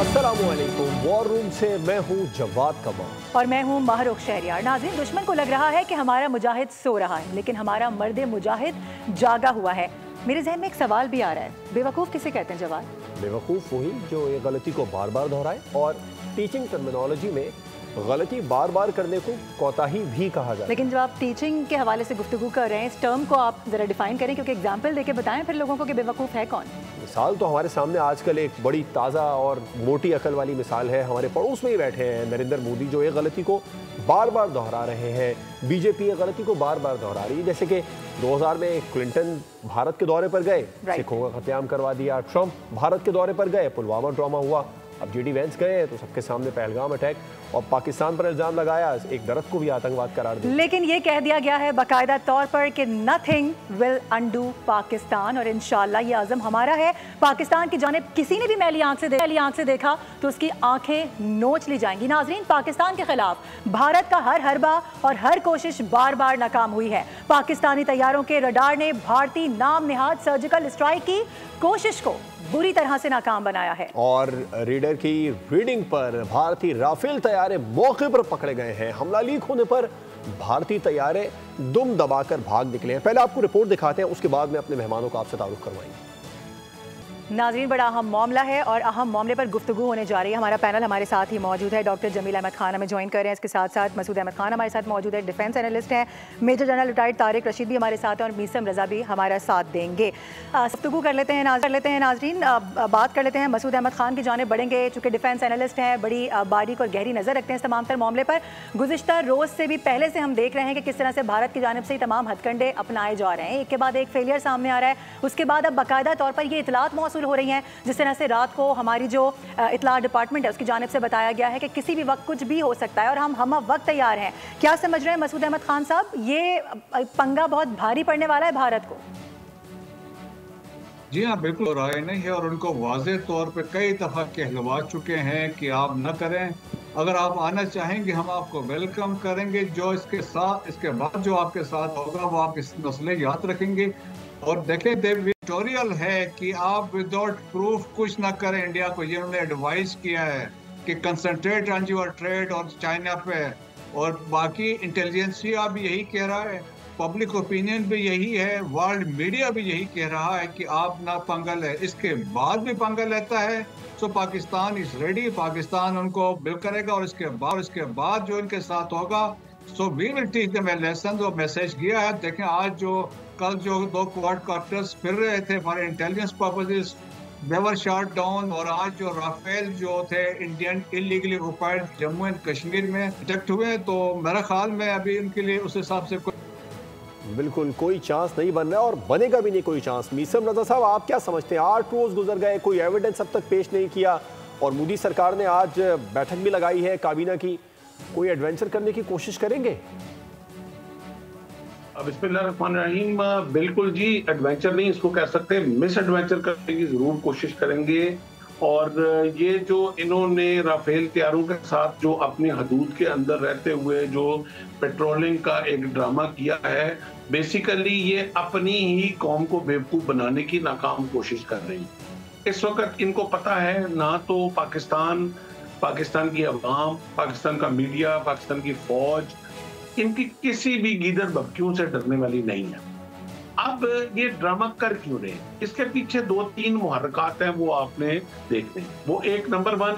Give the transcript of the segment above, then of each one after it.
अस्सलामुअलैकुम। War room से मैं हूँ जवाद कमाल और मैं हूँ महरुख शहरियार। नाज़रीन, दुश्मन को लग रहा है कि हमारा मुजाहिद सो रहा है, लेकिन हमारा मर्द मुजाहिद जागा हुआ है। मेरे जहन में एक सवाल भी आ रहा है, बेवकूफ़ किसे कहते हैं जवाद? बेवकूफ़ वही जो ये गलती को बार बार दोहराए, और टीचिंग टर्मिनोलॉजी में गलती बार बार करने को कोताही भी कहा जाता है। लेकिन जब आप टीचिंग के हवाले से गुफ्तगू कर रहे हैं, इस टर्म को आप ज़रा डिफाइन करें, क्योंकि एग्जाम्पल देके बताएं फिर लोगों को कि बेवकूफ़ है कौन। मिसाल तो हमारे सामने आजकल एक बड़ी ताज़ा और मोटी अकल वाली मिसाल है। हमारे पड़ोस में ही बैठे हैं नरेंद्र मोदी, जो ये गलती को बार बार दोहरा रहे हैं। बीजेपी ये गलती को बार बार दोहरा रही है। जैसे कि 2000 में क्लिंटन भारत के दौरे पर गए, सिखों का कत्लेआम करवा दिया। ट्रंप भारत के दौरे पर गए, पुलवामा ड्रामा हुआ। अब जेडी वेंस गए तो सबके सामने पहलगाम अटैक, और पाकिस्तान पर इल्जाम लगाया, एक दरख्त को भी आतंकवाद करार दिया। लेकिन ये कह दिया गया है बाकायदा तौर पर कि नथिंग विल अंडू पाकिस्तान, और इंशाल्लाह ये आज़म हमारा है। पाकिस्तान की जानिब किसी ने भी मैली आंख से देखा तो उसकी आंखें नोच ली जाएंगी। नाजरीन, पाकिस्तान के खिलाफ भारत का हर हरबा और हर कोशिश बार बार नाकाम हुई है। पाकिस्तानी तैयारों के रडार ने भारतीय नाम निहाद सर्जिकल स्ट्राइक की कोशिश को बुरी तरह से नाकाम बनाया है, और रीडर की रीडिंग पर भारतीय राफेल तैयारे मौके पर पकड़े गए हैं। हमला लीक होने पर भारतीय तैयारे दुम दबाकर भाग निकले हैं। पहले आपको रिपोर्ट दिखाते हैं, उसके बाद में अपने मेहमानों का आपसे तारुफ करवाएंगे। नाज़रीन, बड़ा अहम मामला है और अहम मामले पर गुफ्तगू होने जा रही है। हमारा पैनल हमारे साथ ही मौजूद है। डॉक्टर जमील अहमद खान हमें ज्वाइन कर रहे हैं। इसके साथ साथ मसूद अहमद खान हमारे साथ मौजूद है, डिफेंस एनालिस्ट हैं। Major general retired Tariq Rashid भी हमारे साथ हैं, और मीसम रजा भी हमारा साथ देंगे। गुफ्तगू कर लेते हैं नाजरीन। बात कर लेते हैं मसूद अहमद खान की जानिब बढ़ेंगे, चूँकि डिफेंस एनालिस्ट हैं, बड़ी बारीक और गहरी नज़र रखते हैं इस तमाम तर मामले पर। गुज़िश्ता रोज़ से भी पहले से हम देख रहे हैं कि किस तरह से भारत की जानिब से ही तमाम हथकंडे अपनाए जा रहे हैं। एक के बाद एक फेलियर सामने आ रहा है। उसके बाद अब बाकायदा तौर पर ये इतलात मौसूल हो रही हैं, जिस तरह से रात को हमारी जो इतला डिपार्टमेंट है उसकी जानिब से बताया गया है कि किसी भी वक्त कुछ भी हो सकता है, और हम वक्त तैयार हैं। क्या समझ रहे हैं मसूद अहमद खान साहब, ये पंगा बहुत भारी पड़ने वाला है भारत को? जी हाँ, बिल्कुल राय नहीं है, और उनको वाज़े तौर पे कई दफ़ा कहलवा चुके हैं कि आप न करें। अगर आप आना चाहेंगे हम आपको वेलकम करेंगे, जो इसके बाद जो आपके साथ होगा वो आप इस मसले याद रखेंगे। और देखें, विक्टोरियल है कि आप विदाउट प्रूफ कुछ ना करें। इंडिया को ये उन्होंने एडवाइस किया है कि कंसंट्रेट ऑन योर ट्रेड और चाइना पे, और बाकी इंटेलिजेंसिया भी यही कह रहा है, पब्लिक ओपिनियन भी यही है, वर्ल्ड मीडिया भी यही कह रहा है कि आप ना पंगा लें। इसके बाद भी पंगा लेता है तो पाकिस्तान इज रेडी, पाकिस्तान उनको बिल करेगा, और इसके बाद जो इनके साथ होगा so we will teach them a lesson. जो मैसेज किया है, देखें आज कल जो 2 क्वाडकॉप्टर्स फिर रहे थे for intelligence purposes, they were shot down, और आज जो राफेल जो थे Indian illegally occupied Jammu and Kashmir में डिटेक्ट हुए, तो मेरे ख्याल में अभी उनके लिए उस हिसाब से बिल्कुल कोई चांस नहीं बन रहा है, और बनेगा भी नहीं कोई चांस। मीसम रजा साहब, आप क्या समझते हैं? 8 रोज गुजर गए, कोई एविडेंस अब तक पेश नहीं किया, और मोदी सरकार ने आज बैठक भी लगाई है काबीना की। कोई एडवेंचर करने की कोशिश करेंगे? बिस्मिल्लाहिर्रहमानिर्रहीम, बिल्कुल जी, एडवेंचर नहीं इसको कह सकते, मिस एडवेंचर करने की जरूर कोशिश करेंगे। और ये जो इन्होंने राफेल तैयारों के साथ जो अपनी हदूद के अंदर रहते हुए जो पेट्रोलिंग का एक ड्रामा किया है, बेसिकली ये अपनी ही कौम को बेवकूफ बनाने की नाकाम कोशिश कर रही है। इस वक्त इनको पता है ना तो पाकिस्तान की अवाम, पाकिस्तान का मीडिया, पाकिस्तान की फौज इनकी किसी भी गीदड़ बक्कियों से डरने वाली नहीं है। अब ये ड्रामा कर क्यों रहे हैं? इसके पीछे 2-3 मुहर्रिकात हैं, वो आपने देखने। वो एक नंबर 1,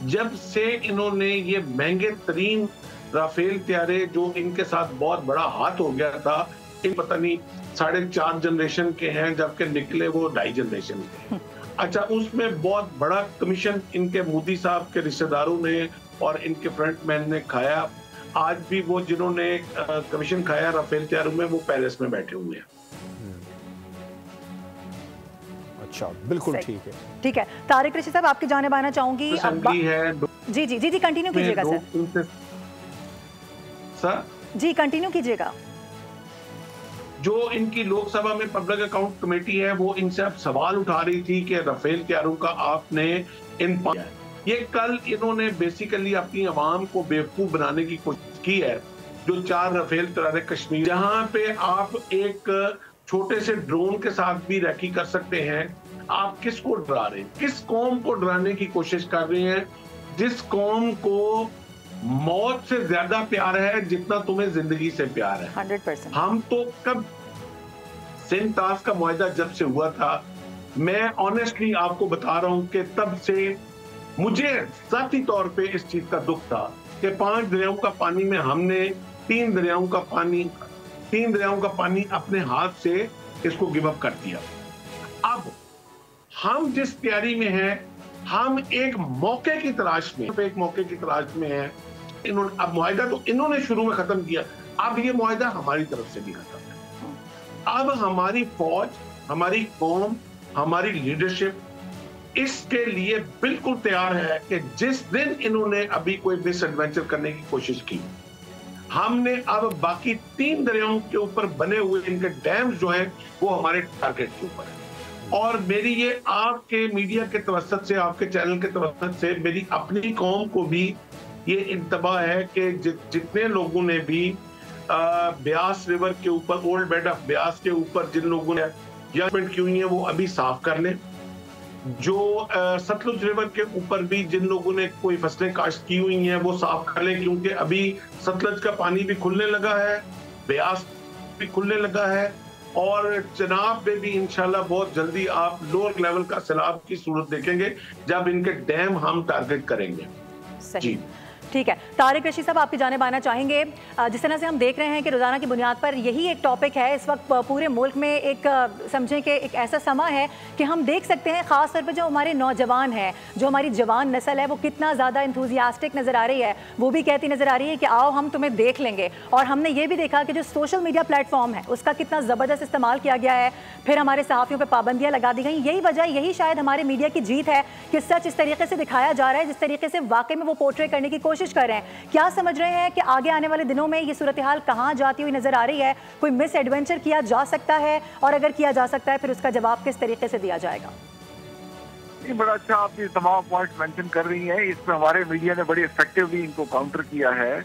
जब से इन्होंने ये महंगे तरीन राफेल तैयारे जो इनके साथ बहुत बड़ा हाथ हो गया था, इन पता नहीं 4.5 जनरेशन के हैं, जबकि निकले वो 2.5 जनरेशन के। अच्छा, उसमें बहुत बड़ा कमीशन इनके मोदी साहब के रिश्तेदारों ने और इनके फ्रंटमैन ने खाया। आज भी वो जिन्होंने कमीशन खाया राफेल तैयारों में, वो पैलेस में बैठे हुए हैं। अच्छा, बिल्कुल ठीक है। तारिक रशीद साहब, आपकी जानिब आना चाहूंगी। जी कंटिन्यू कीजिएगा सर। जी कंटिन्यू कीजिएगा। जो इनकी लोकसभा में पब्लिक अकाउंट कमेटी है, वो इनसे अब सवाल उठा रही थी कि राफेल तैयारों का आपने ये कल इन्होंने बेसिकली अपनी आवाम को बेवकूफ बनाने की कोशिश की है। जो 4 राफेल तैयारे कश्मीर, जहां पे आप एक छोटे से ड्रोन के साथ भी रैकी कर सकते हैं, आप किसको डरा रहे हैं? किस कौम को डराने की कोशिश कर रहे हैं? जिस कौम को मौत से ज्यादा प्यार है जितना तुम्हें जिंदगी से प्यार है। 100%। हम तो कब सिंध ताश का मुआहदा जब से हुआ था, मैं ऑनेस्टली आपको बता रहा हूं कि तब से मुझे जाती तौर पे इस चीज का दुख था कि 5 दरियाओं का पानी में हमने 3 दरियाओं का पानी अपने हाथ से इसको गिव अप कर दिया। अब हम जिस तैयारी में हैं, हम एक मौके की तलाश में हैं। इन्होंने अब मुआहदा तो इन्होंने शुरू में खत्म किया, अब ये मुआहदा हमारी तरफ से भी खत्म है। अब हमारी फौज, हमारी कौम, हमारी लीडरशिप इसके लिए बिल्कुल तैयार है कि जिस दिन इन्होंने अभी कोई मिस एडवेंचर करने की कोशिश की, हमने अब बाकी 3 दरियाओं के ऊपर बने हुए इनके डैम्स जो हैं वो हमारे टारगेट के ऊपर है। और मेरी ये आपके मीडिया के तवस्सुत से, आपके चैनल के तवस्सुत से मेरी अपनी कौम को भी ये इंतबा है कि जितने लोगों ने भी ब्यास रिवर के ऊपर, ओल्ड बेड ऑफ ब्यास के ऊपर जिन लोगों ने जजमेंट की हुई है वो अभी साफ कर लें। जो सतलुज रिवर के ऊपर भी जिन लोगों ने कोई फसलें काश्त की हुई हैं वो साफ कर लें, क्योंकि अभी सतलुज का पानी भी खुलने लगा है, ब्यास भी खुलने लगा है और चनाब में भी इंशाल्लाह बहुत जल्दी आप लोअर लेवल का सैलाब की सूरत देखेंगे जब इनके डैम हम टारगेट करेंगे। सही, ठीक है। तारिक रशीद साहब, आपकी जानिब आना चाहेंगे। जिस तरह से हम देख रहे हैं कि रोज़ाना की बुनियाद पर यही एक टॉपिक है इस वक्त पूरे मुल्क में, एक समझें कि एक ऐसा समा है कि हम देख सकते हैं ख़ास तौर पर जो हमारे नौजवान हैं, जो हमारी जवान नस्ल है, वो कितना ज़्यादा इंथुजियास्टिक नज़र आ रही है। वो भी कहती नज़र आ रही है कि आओ हम तुम्हें देख लेंगे। और हमने ये भी देखा कि जो सोशल मीडिया प्लेटफॉर्म है उसका कितना ज़बरदस्त इस्तेमाल किया गया है, फिर हमारे सहाफ़ियों पर पाबंदियाँ लगा दी गई। यही वजह, यही शायद हमारे मीडिया की जीत है कि सच इस तरीके से दिखाया जा रहा है जिस तरीके से वाकई में वो पोर्ट्रे करने की कोशिश कर रहे हैं। क्या समझ रहे हैं कि आगे आने वाले दिनों में ये सूरत हाल कहाँ जाती हुई नजर आ रही है? कोई मिस एडवेंचर किया जा सकता है, और अगर किया जा सकता है फिर उसका जवाब किस तरीके से दिया जाएगा? ये बड़ा अच्छा आप ये तमाम पॉइंट्स मेंशन कर रही हैं। इसमें हमारे मीडिया ने बड़ी इफेक्टिवली इनको काउंटर किया है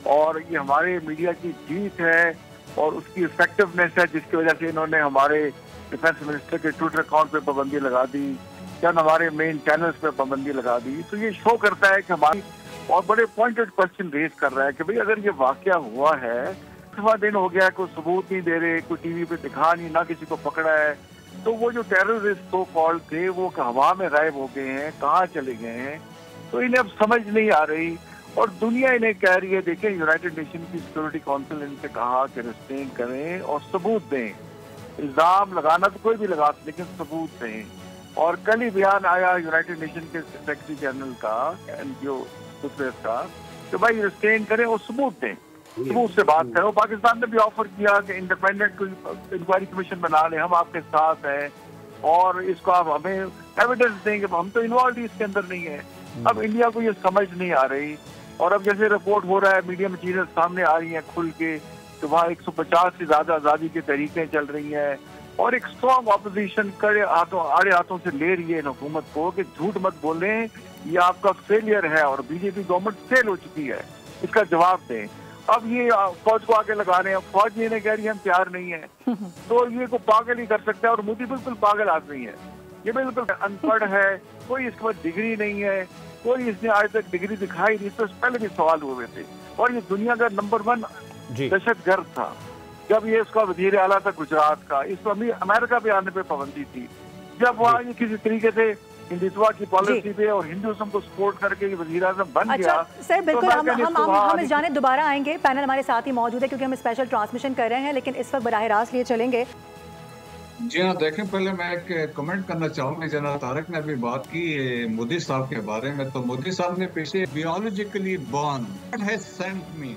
और ये हमारे मीडिया की जीत है और उसकी इफेक्टिवनेस है, जिसकी वजह से इन्होंने हमारे डिफेंस मिनिस्टर के ट्विटर अकाउंट पे पाबंदी लगा दी, या हमारे मेन चैनल्स पे पाबंदी लगा दी। तो ये शो करता है कि हमारी, और बड़े पॉइंटेड क्वेश्चन रेज कर रहा है कि भाई अगर ये वाकया हुआ है, इतना दिन हो गया, कोई सबूत नहीं दे रहे, कोई टीवी पे दिखा नहीं, ना किसी को पकड़ा है, तो वो जो टेररिस्ट सो कॉल्ड थे वो हवा में गायब हो गए हैं, कहाँ चले गए हैं? तो इन्हें अब समझ नहीं आ रही और दुनिया इन्हें कह रही है। देखें, यूनाइटेड नेशन की सिक्योरिटी काउंसिल इनसे कहा कि रिस्ट्रेन करें और सबूत दें। इल्जाम लगाना तो कोई भी लगा, लेकिन सबूत दें। और कल ही बयान आया यूनाइटेड नेशन के सेक्रेटरी जनरल का, एनजीओ का, तो भाई रिस्ट्रेन करें और सबूत दें, सबूत से बात करें। पाकिस्तान ने भी ऑफर किया कि इंडिपेंडेंट कोई इंक्वायरी कमीशन बना ले, हम आपके साथ हैं और इसको आप हमें एविडेंस देंगे, हम तो इन्वॉल्व इसके अंदर नहीं है। अब इंडिया को ये समझ नहीं आ रही और अब जैसे रिपोर्ट हो रहा है, मीडिया मटीरियल सामने आ रही है खुल के, तो वहाँ 150 से ज्यादा आज़ादी की तहरीकें चल रही हैं और एक स्ट्रॉन्ग ऑपोजिशन आड़े हाथों से ले रही है इन हुकूमत को कि झूठ मत बोलें, ये आपका फेलियर है और बीजेपी गवर्नमेंट फेल हो चुकी है, इसका जवाब दें। अब ये फौज को आगे लगा रहे हैं, फौज ये नहीं कह रही है हम तैयार नहीं है, तो ये को पागल ही कर सकता है। और मोदी बिल्कुल पागल आदमी है, ये बिल्कुल अनपढ़ है, कोई इसके पास डिग्री नहीं है, कोई इसने आज तक डिग्री दिखाई नहीं। तो पहले भी सवाल हुए थे और ये दुनिया का नंबर 1 दहशतगर्द था जब ये उसका वजीर आला था गुजरात का। इसको अमेरिका पे आने पे पाबंदी थी, जब वहाँ ये किसी तरीके से हिंदुत्व की पॉलिसी पे और हिंदुइज्म को सपोर्ट करके वज़ीर आज़म बन गया। सर बिल्कुल, हम इस जाने दोबारा आएंगे। पैनल हमारे साथ ही मौजूद है क्योंकि हम स्पेशल ट्रांसमिशन कर रहे हैं, लेकिन इस वक्त बराह रास्त लिए चलेंगे। जी हाँ, देखें, पहले मैं एक कमेंट करना चाहूँगा। जनाब तारक ने अभी बात की मोदी साहब के बारे में, तो मोदी साहब ने पीछे बियोलॉजिकली बॉर्न हैज सेंट मी,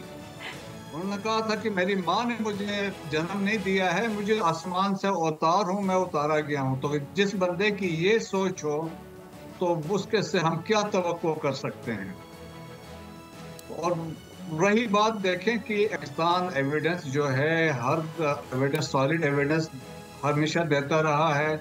उन्होंने कहा था कि मेरी माँ ने मुझे जन्म नहीं दिया है, मुझे आसमान से अवतार हूँ, मैं उतारा गया हूँ। तो जिस बंदे की ये सोच हो तो उसके से हम क्या तवक्को कर सकते हैं। और रही बात, देखें कि पाकिस्तान एविडेंस जो है, हर एविडेंस, सॉलिड एविडेंस हमेशा देता रहा है।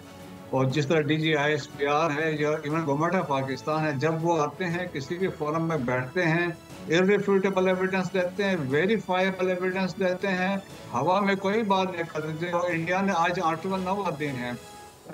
और जिस तरह DGISPR है या इवन गवर्नमेंट ऑफ पाकिस्तान है, जब वो आते हैं किसी भी फोरम में बैठते हैं, इररिफ्यूटेबल एविडेंस देते हैं, वेरीफाइबल एविडेंस देते हैं, हवा में कोई बात नहीं करते। और इंडिया ने आज आर्टिकल 9 दिन है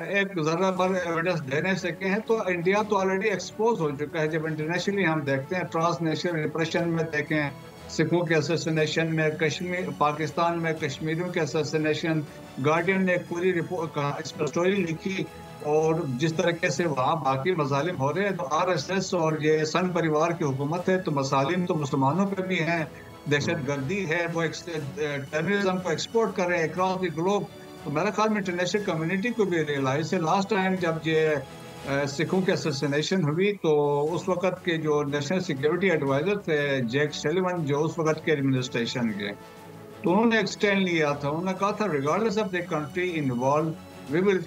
एक जरा पर एविडेंस दे नहीं सके हैं, तो इंडिया तो ऑलरेडी एक्सपोज हो चुका है। जब इंटरनेशनली हम देखते हैं, ट्रांसनेशनल रिप्रेशन में देखें, सिखों के असैसिनेशन में, कश्मीर पाकिस्तान में कश्मीरियों के असैसिनेशन, गार्डियन ने एक पूरी रिपोर्ट इस पर स्टोरी लिखी, और जिस तरीके से वहाँ बाकी मजालिम हो रहे हैं, तो आरएसएस और ये संघ परिवार की हुकूमत है, तो मसालिम तो मुसलमानों पे भी हैं, दहशत गर्दी है, वो टेररिज्म को एक्सपोर्ट कर रहे हैं अक्रॉस द ग्लोब। तो मेरे ख्याल में इंटरनेशनल कम्युनिटी को भी रियलाइज है। लास्ट टाइम जब ये सिखों की असैसिनेशन हुई, तो उस वक्त के जो नेशनल सिक्योरिटी एडवाइजर थे जैक सलिवन, जो उस वक्त के एडमिनिस्ट्रेशन के, तो उन्होंने एक स्टैंड लिया था। उन्होंने कहा था regardless of the country involve, we will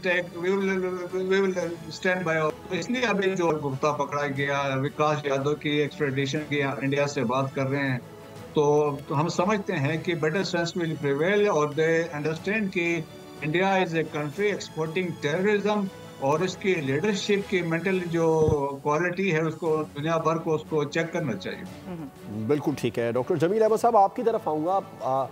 stand by. तो इसलिए अभी जो गुप्ता पकड़ा गया, विकास यादव की एक्सट्रेडिशन की इंडिया से बात कर रहे हैं, तो हम समझते हैं कि बेटर सेंस विल प्रिवेल, और दे अंडरस्टैंड कि India is a country exporting terrorism, और इसकी लीडरशिप की मेंटल जो क्वालिटी है उसको दुनिया भर को उसको चेक करना चाहिए। बिल्कुल ठीक है। डॉक्टर जमील अहमद साहब, आपकी तरफ आऊँगा।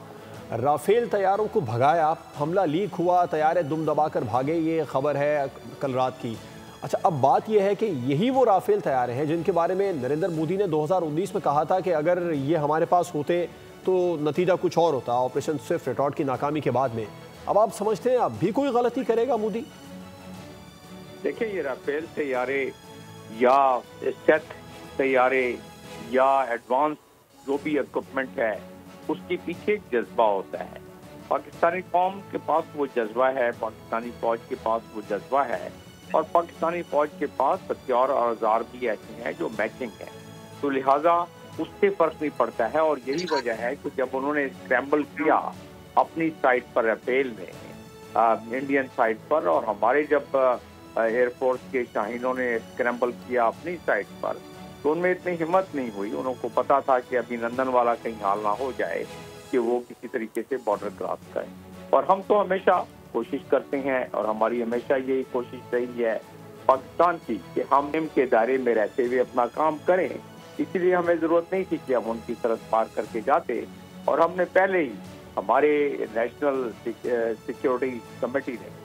राफेल तैयारों को भगाया, हमला लीक हुआ, तैयारे दुम दबाकर भागे, ये खबर है कल रात की। अच्छा, अब बात यह है कि यही वो राफेल तैयारे हैं जिनके बारे में नरेंद्र मोदी ने 2019 में कहा था कि अगर ये हमारे पास होते तो नतीजा कुछ और होता, ऑपरेशन स्विफ्ट रिटॉर्ट की नाकामी के बाद में। अब आप समझते हैं अब भी कोई गलती करेगा मोदी? देखिए, ये राफेल तैयारे या सेट तैयारे या एडवांस जो भी इक्विपमेंट है, उसके पीछे एक जज्बा होता है। पाकिस्तानी कौम के पास वो जज्बा है, पाकिस्तानी फौज के पास वो जज्बा है, और पाकिस्तानी फौज के पास हथियार और औजार भी ऐसे हैं जो मैचिंग है। तो लिहाजा उससे फर्क नहीं पड़ता है, और यही वजह है कि जब उन्होंने स्क्रैम्बल किया अपनी साइड पर राफेल में, इंडियन साइड पर, और हमारे जब एयरफोर्स के शाहीनों ने स्क्रैम्बल किया अपनी साइड पर, तो उनमें इतनी हिम्मत नहीं हुई। उनको पता था कि अभिनंदन वाला कहीं हाल ना हो जाए कि वो किसी तरीके से बॉर्डर क्रॉस करें। और हम तो हमेशा कोशिश करते हैं, और हमारी हमेशा यही कोशिश रही है पाकिस्तान की कि हम इनके दायरे में रहते हुए अपना काम करें। इसलिए हमें जरूरत नहीं थी कि हम उनकी तरफ पार करके जाते, और हमने पहले ही हमारे नेशनल सिक्योरिटी कमेटी ने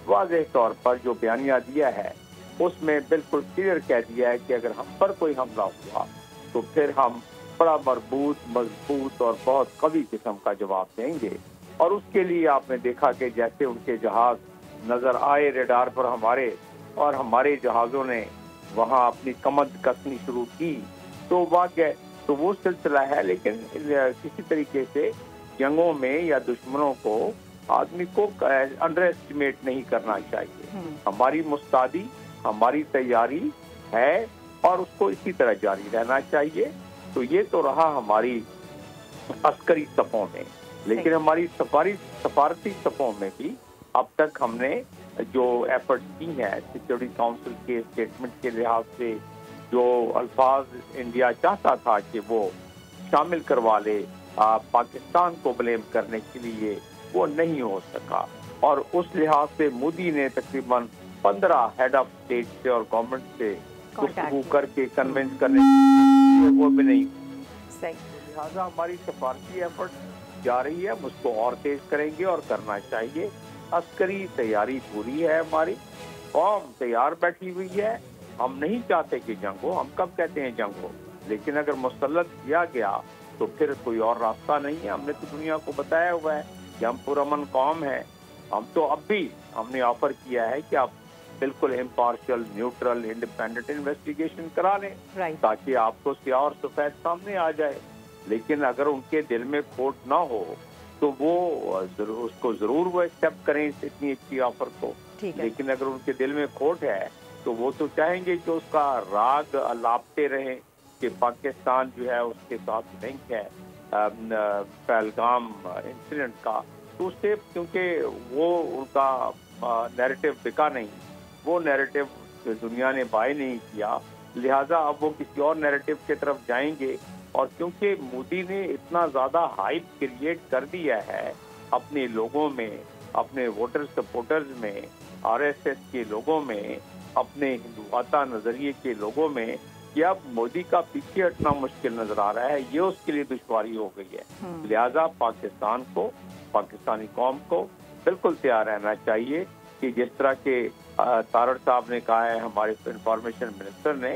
वाज़ेह तौर पर जो बयानिया दिया है उसमें बिल्कुल क्लियर कह दिया है कि अगर हम पर कोई हमला हुआ तो फिर हम बड़ा मजबूत और बहुत कवी किस्म का जवाब देंगे। और उसके लिए आपने देखा कि जैसे उनके जहाज नजर आए रेडार पर हमारे, और हमारे जहाज़ों ने वहाँ अपनी कमर कसनी शुरू की, तो वाक़ई तो वो सिलसिला है। लेकिन किसी तरीके से जंगों में या दुश्मनों को आदमी को अंडर एस्टिमेट नहीं करना चाहिए। हमारी मुस्तैदी, हमारी तैयारी है, और उसको इसी तरह जारी रहना चाहिए। तो ये तो रहा हमारी अस्करी सफ़ों में, लेकिन हमारी सफारती सफ़ों में भी अब तक हमने जो एफर्ट्स की हैं सिक्योरिटी काउंसिल के स्टेटमेंट के लिहाज से, जो अल्फाज इंडिया चाहता था कि वो शामिल करवा ले पाकिस्तान को ब्लेम करने के लिए, वो नहीं हो सका। और उस लिहाज से मोदी ने तकरीबन 15 हेड ऑफ स्टेट से और गवर्नमेंट से गुफ्तगू करके कन्विंस करने वो भी नहीं सही। लिहाजा हमारी सफारती एफर्ट जा रही है, हम उसको और तेज करेंगे और करना चाहिए। अस्करी तैयारी पूरी है, हमारी कौम तैयार बैठी हुई है। हम नहीं चाहते कि जंग हो, हम कब कहते हैं जंग हो, लेकिन अगर मुसल्लत किया गया तो फिर कोई और रास्ता नहीं है। हमने तो दुनिया को बताया हुआ है कि हम पुरअमन कौम है। हम तो अब भी हमने ऑफर किया है कि आप बिल्कुल इम्पार्शियल, न्यूट्रल, इंडिपेंडेंट इन्वेस्टिगेशन करा लें, ताकि आपको स्याह और सफेद सामने आ जाए। लेकिन अगर उनके दिल में खोट ना हो तो वो उसको जरूर वो एक्सेप्ट करें इतनी अच्छी ऑफर को। लेकिन अगर उनके दिल में खोट है तो वो तो चाहेंगे कि उसका राग अलापते रहें कि पाकिस्तान जो है उसके साथ लिंक है पहलगाम इंसिडेंट का। तो उससे क्योंकि वो उनका नैरेटिव बिका नहीं, वो नैरेटिव दुनिया ने बाय नहीं किया, लिहाजा अब वो किसी और नैरेटिव की तरफ जाएंगे। और क्योंकि मोदी ने इतना ज़्यादा हाइप क्रिएट कर दिया है अपने लोगों में, अपने वोटर सपोर्टर्स में, आरएसएस के लोगों में, अपने हिंदुवाता नज़रिए के लोगों में, कि अब मोदी का पीछे हटना मुश्किल नजर आ रहा है। ये उसके लिए दुश्वारी हो गई है। लिहाजा पाकिस्तान को, पाकिस्तानी कौम को बिल्कुल तैयार रहना चाहिए कि जिस तरह के तारड़ साहब ने कहा है, हमारे इंफॉर्मेशन मिनिस्टर ने,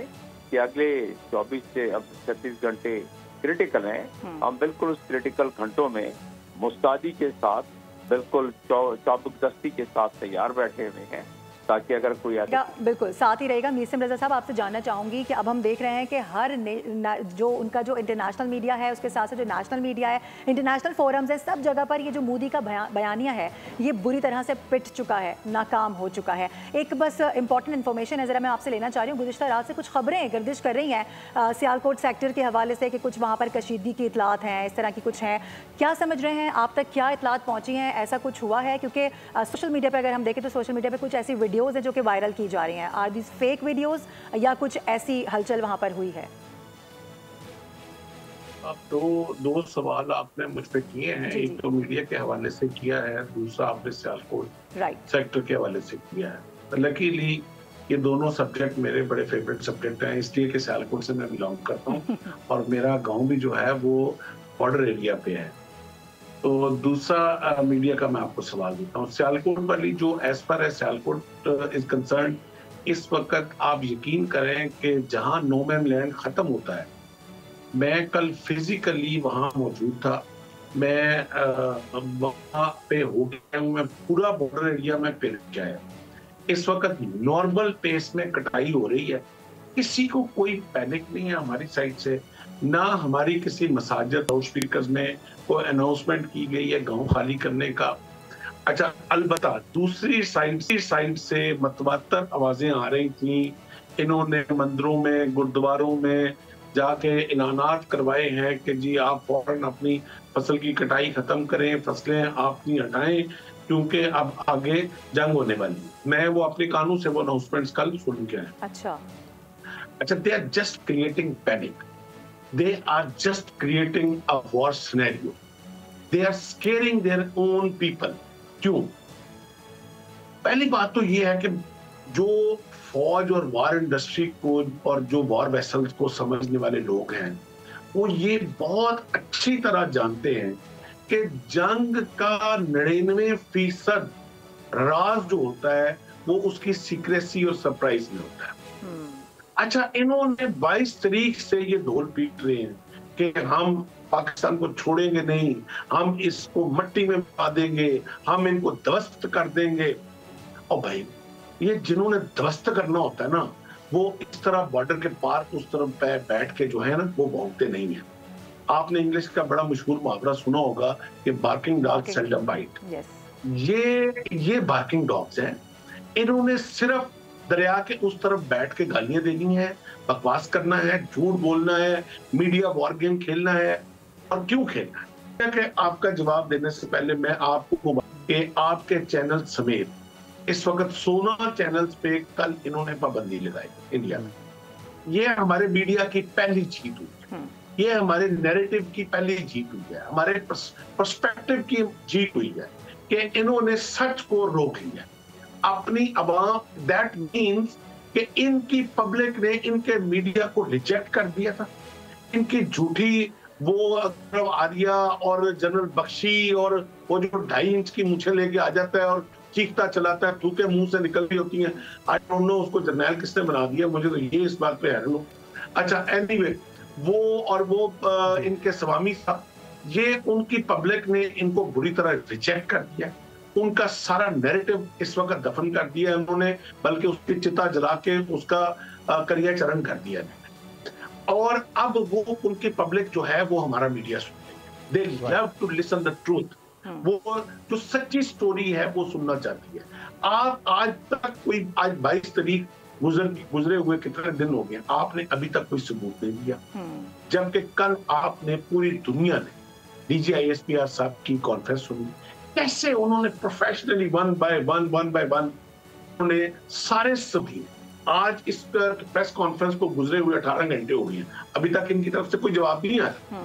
कि अगले 24 से अब 36 घंटे क्रिटिकल हैं। हम बिल्कुल उस क्रिटिकल घंटों में मुस्तैदी के साथ, बिल्कुल चाबुकदस्ती के साथ तैयार बैठे हुए हैं, ताकि अगर कोई बिल्कुल साथ ही रहेगा। मीसम रजा साहब, आपसे जानना चाहूंगी कि अब हम देख रहे हैं कि हर जो उनका जो इंटरनेशनल मीडिया है, उसके साथ साथ जो नेशनल मीडिया है, इंटरनेशनल फोरम्स है, सब जगह पर ये जो मोदी का बयानिया है ये बुरी तरह से पिट चुका है, नाकाम हो चुका है। एक बस इंपॉर्टेंट इन्फॉर्मेशन है, ज़रा मैं आपसे लेना चाह रही हूँ। गुज़िश्ता रात से कुछ खबरें गर्दिश कर रही हैं सियालकोट सेक्टर के हवाले से कि कुछ वहाँ पर कशीदगी की इतलात हैं, इस तरह की कुछ हैं। क्या समझ रहे हैं आप तक, क्या इतलात पहुँची हैं, ऐसा कुछ हुआ है? क्योंकि सोशल मीडिया पर अगर हम देखें तो सोशल मीडिया पर कुछ ऐसी वीडियोज़ हैं जो कि वायरल की जा रही हैं। आर दीज फेक वीडियोस या कुछ ऐसी हलचल वहां पर हुई है? अब दो सवाल आपने मुझ पे किए हैं। एक तो मीडिया के हवाले से किया है, दूसरा आपने सियालकोट सेक्टर के हवाले से किया है। लकीली ये दोनों सब्जेक्ट मेरे बड़े फेवरेट सब्जेक्ट हैं, इसलिए कि सियालकोट से मैं बिलोंग करता हूँ और मेरा गांव भी जो है वो बॉर्डर एरिया पे है। तो दूसरा मीडिया का मैं आपको सवाल देता हूँ। सियालकोट वाली जो एज पर है सियालकोट इज कंसर्न, इस वक्त आप यकीन करें कि जहाँ नो मैन लैंड खत्म होता है, मैं कल फिजिकली वहाँ मौजूद था। मैं वहाँ पे हो गया हूँ, मैं पूरा बॉर्डर एरिया में फिर गया। इस वक्त नॉर्मल पेस में कटाई हो रही है, किसी को कोई पैनिक नहीं है हमारी साइड से, ना हमारी किसी मसाजिद लाउड स्पीकर्स में कोई अनाउंसमेंट की गई है गांव खाली करने का। अच्छा, अलबत्ता दूसरी साइड से मतवातर आवाजें आ रही थी। इन्होंने मंदिरों में, गुरुद्वारों में जाके ऐलानात करवाए हैं कि जी आप फौरन अपनी फसल की कटाई खत्म करें, फसलें आप नहीं हटाएं, क्योंकि अब आगे जंग होने वाली है। मैं वो अपने कानून से वो अनाउंसमेंट्स कल सुन के आया। अच्छा, they are just creating panic, they are just creating a war scenario, they are scaring their own people। क्यों? पहली बात तो ये है कि जो फौज और वॉर इंडस्ट्री को और जो वॉर वेसल्स को समझने वाले लोग हैं, वो ये बहुत अच्छी तरह जानते हैं कि जंग का 99% राज जो होता है वो उसकी सीक्रेसी और सरप्राइज में होता है। अच्छा, इन्होंने 22 तारीख से ये ढोल पीट रहे हैं कि हम पाकिस्तान को छोड़ेंगे नहीं, हम इसको मिट्टी में मिला देंगे, हम इनको ध्वस्त कर देंगे। और भाई, ये जिन्होंने ध्वस्त करना होता है ना, वो इस तरह बॉर्डर के पार उस तरफ पे बैठ के जो है ना, वो भौंकते नहीं है। आपने इंग्लिश का बड़ा मशहूर मुहावरा सुना होगा कि बार्किंग डॉग्स सेल्डम बाइट। ये बार्किंग डॉग्स हैं। इन्होंने सिर्फ दरिया के उस तरफ बैठ के गालियां देनी है, बकवास करना है, झूठ बोलना है, मीडिया वॉर गेम खेलना है। और क्यों खेलना है? कि आपका जवाब देने से पहले मैं आपको कि आपके चैनल समेत इस वक्त 16 चैनल्स पे कल इन्होंने पाबंदी लगाई इंडिया में। ये हमारे मीडिया की पहली जीत हुई, ये हमारे नैरेटिव की पहली जीत हुई है, हमारे पर्सपेक्टिव की जीत हुई है कि इन्होंने सच को रोक लिया अपनी अवाम। दैट मीन्स कि इनकी पब्लिक ने इनके मीडिया को रिजेक्ट कर दिया था। इनकी झूठी वो आर्या और जनरल बख्शी और वो जो 2.5 इंच की मूछें लेके आ जाता है और चीखता चलाता है, थूके मुंह से निकल रही होती हैं। आई डोंट नो उसको जर्नैल किसने बना दिया, मुझे तो ये इस बात पे हैरान हूं। अच्छा, एनीवे, वो इनके स्वामी साहब, ये उनकी पब्लिक ने इनको बुरी तरह रिजेक्ट कर दिया। उनका सारा नैरेटिव इस वक्त दफन कर दिया उन्होंने, बल्कि उसकी चिता जला के उसका करिया चरण कर दिया। और अब वो उनकी पब्लिक जो है वो हमारा मीडिया सुनती है। They love to listen the truth. वो जो सच्ची स्टोरी है वो सुनना चाहती है। आप आज तक कोई, आज 22 तारीख गुजरे हुए कितने दिन हो गए, आपने अभी तक कोई सबूत नहीं दिया। जबकि कल आपने पूरी दुनिया ने DGISPR साहब की कॉन्फ्रेंस सुनी, कैसे उन्होंने प्रोफेशनली वन बाय वन उन्होंने सारे सभी, आज इस प्रेस कॉन्फ्रेंस को गुजरे हुए 18 घंटे हो गए हैं, अभी तक इनकी तरफ से कोई जवाब नहीं आया।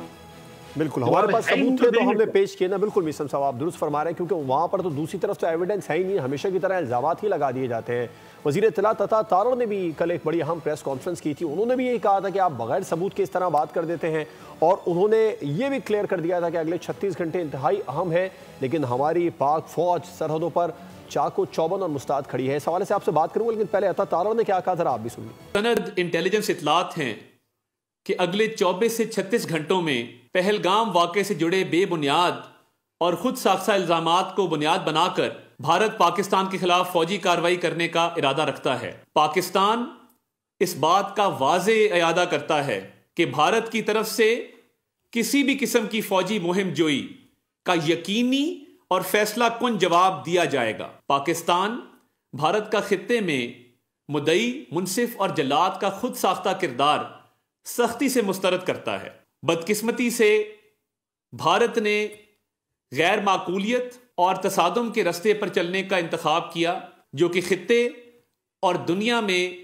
बिल्कुल, हमारे पास सबूत थे तो हमने पेश किए ना। बिल्कुल मीसम साहब, आप दुरुस्त फरमा रहे हैं, क्योंकि वहाँ पर तो दूसरी तरफ तो एविडेंस है ही नहीं, हमेशा की तरह इल्ज़ामात ही लगा दिए जाते हैं। वज़ीर इत्तलात तथा तारड़ ने भी कल एक बड़ी अहम प्रेस कॉन्फ्रेंस की थी, उन्होंने भी यही कहा था कि आप बगैर सबूत के इस तरह बात कर देते हैं, और उन्होंने ये भी क्लियर कर दिया था कि अगले 36 घंटे इंतहाई अहम है, लेकिन हमारी पाक फौज सरहदों पर चाको चौबन और मुस्ताद खड़ी है। इस हवाले से आपसे बात करूंगा, लेकिन पहले अता तारा ने क्या कहा, जरा आप भी सुनिए। सनद इंटेलिजेंस इतलात हैं कि अगले 24 से 36 घंटों में पहलगाम वाक़े से जुड़े बेबुनियाद और खुद साख्ता इल्जामात को बुनियाद बनाकर भारत पाकिस्तान के खिलाफ फौजी कार्रवाई करने का इरादा रखता है। पाकिस्तान इस बात का वाज़े इरादा करता है कि भारत की तरफ से किसी भी किस्म की फौजी मुहिम जोई का यकीनी और फैसला कुन जवाब दिया जाएगा। पाकिस्तान भारत का खित्ते में मुद्दई, मुनसिफ और जल्लाद का खुद साख्ता किरदार सख्ती से मुस्तरद करता है। बदकिस्मती से भारत ने गैर माकूलियत और तसादुम के रास्ते पर चलने का इंतखाब किया, जो कि खित्ते और दुनिया में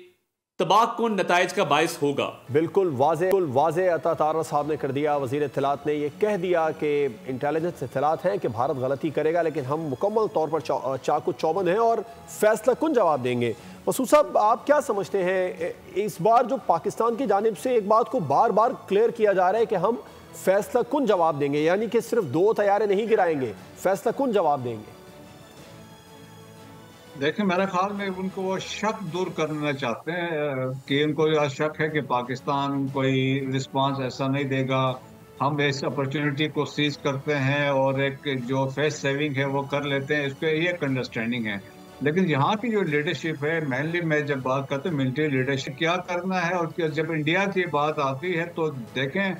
तबाहकुन नताइज का बायस होगा। बिल्कुल वाज़े अता तारा साहब ने कर दिया। वज़ीर इत्तलात ने यह कह दिया कि इंटेलिजेंस इत्तलात है कि भारत गलती करेगा, लेकिन हम मुकम्मल तौर पर चाकू चौबंद हैं और फैसला कुन जवाब देंगे। मसूद साहब, आप क्या समझते हैं, इस बार जो पाकिस्तान की जानिब से एक बात को बार बार क्लियर किया जा रहा है कि हम फैसला कुन जवाब देंगे, यानी कि सिर्फ 2 तैयारे नहीं गिराएंगे, फैसला कुन जवाब देंगे। देखिए, मेरे ख्याल में उनको वो शक दूर करना चाहते हैं कि उनको यह शक है कि पाकिस्तान कोई रिस्पांस ऐसा नहीं देगा, हम इस अपॉर्चुनिटी को सीज करते हैं और एक जो फेस सेविंग है वो कर लेते हैं, इसको ये एक अंडरस्टैंडिंग है। लेकिन यहाँ की जो लीडरशिप है, मेनली मैं जब बात करता हूँ मिलिट्री लीडरशिप क्या करना है, और जब इंडिया की बात आती है तो देखें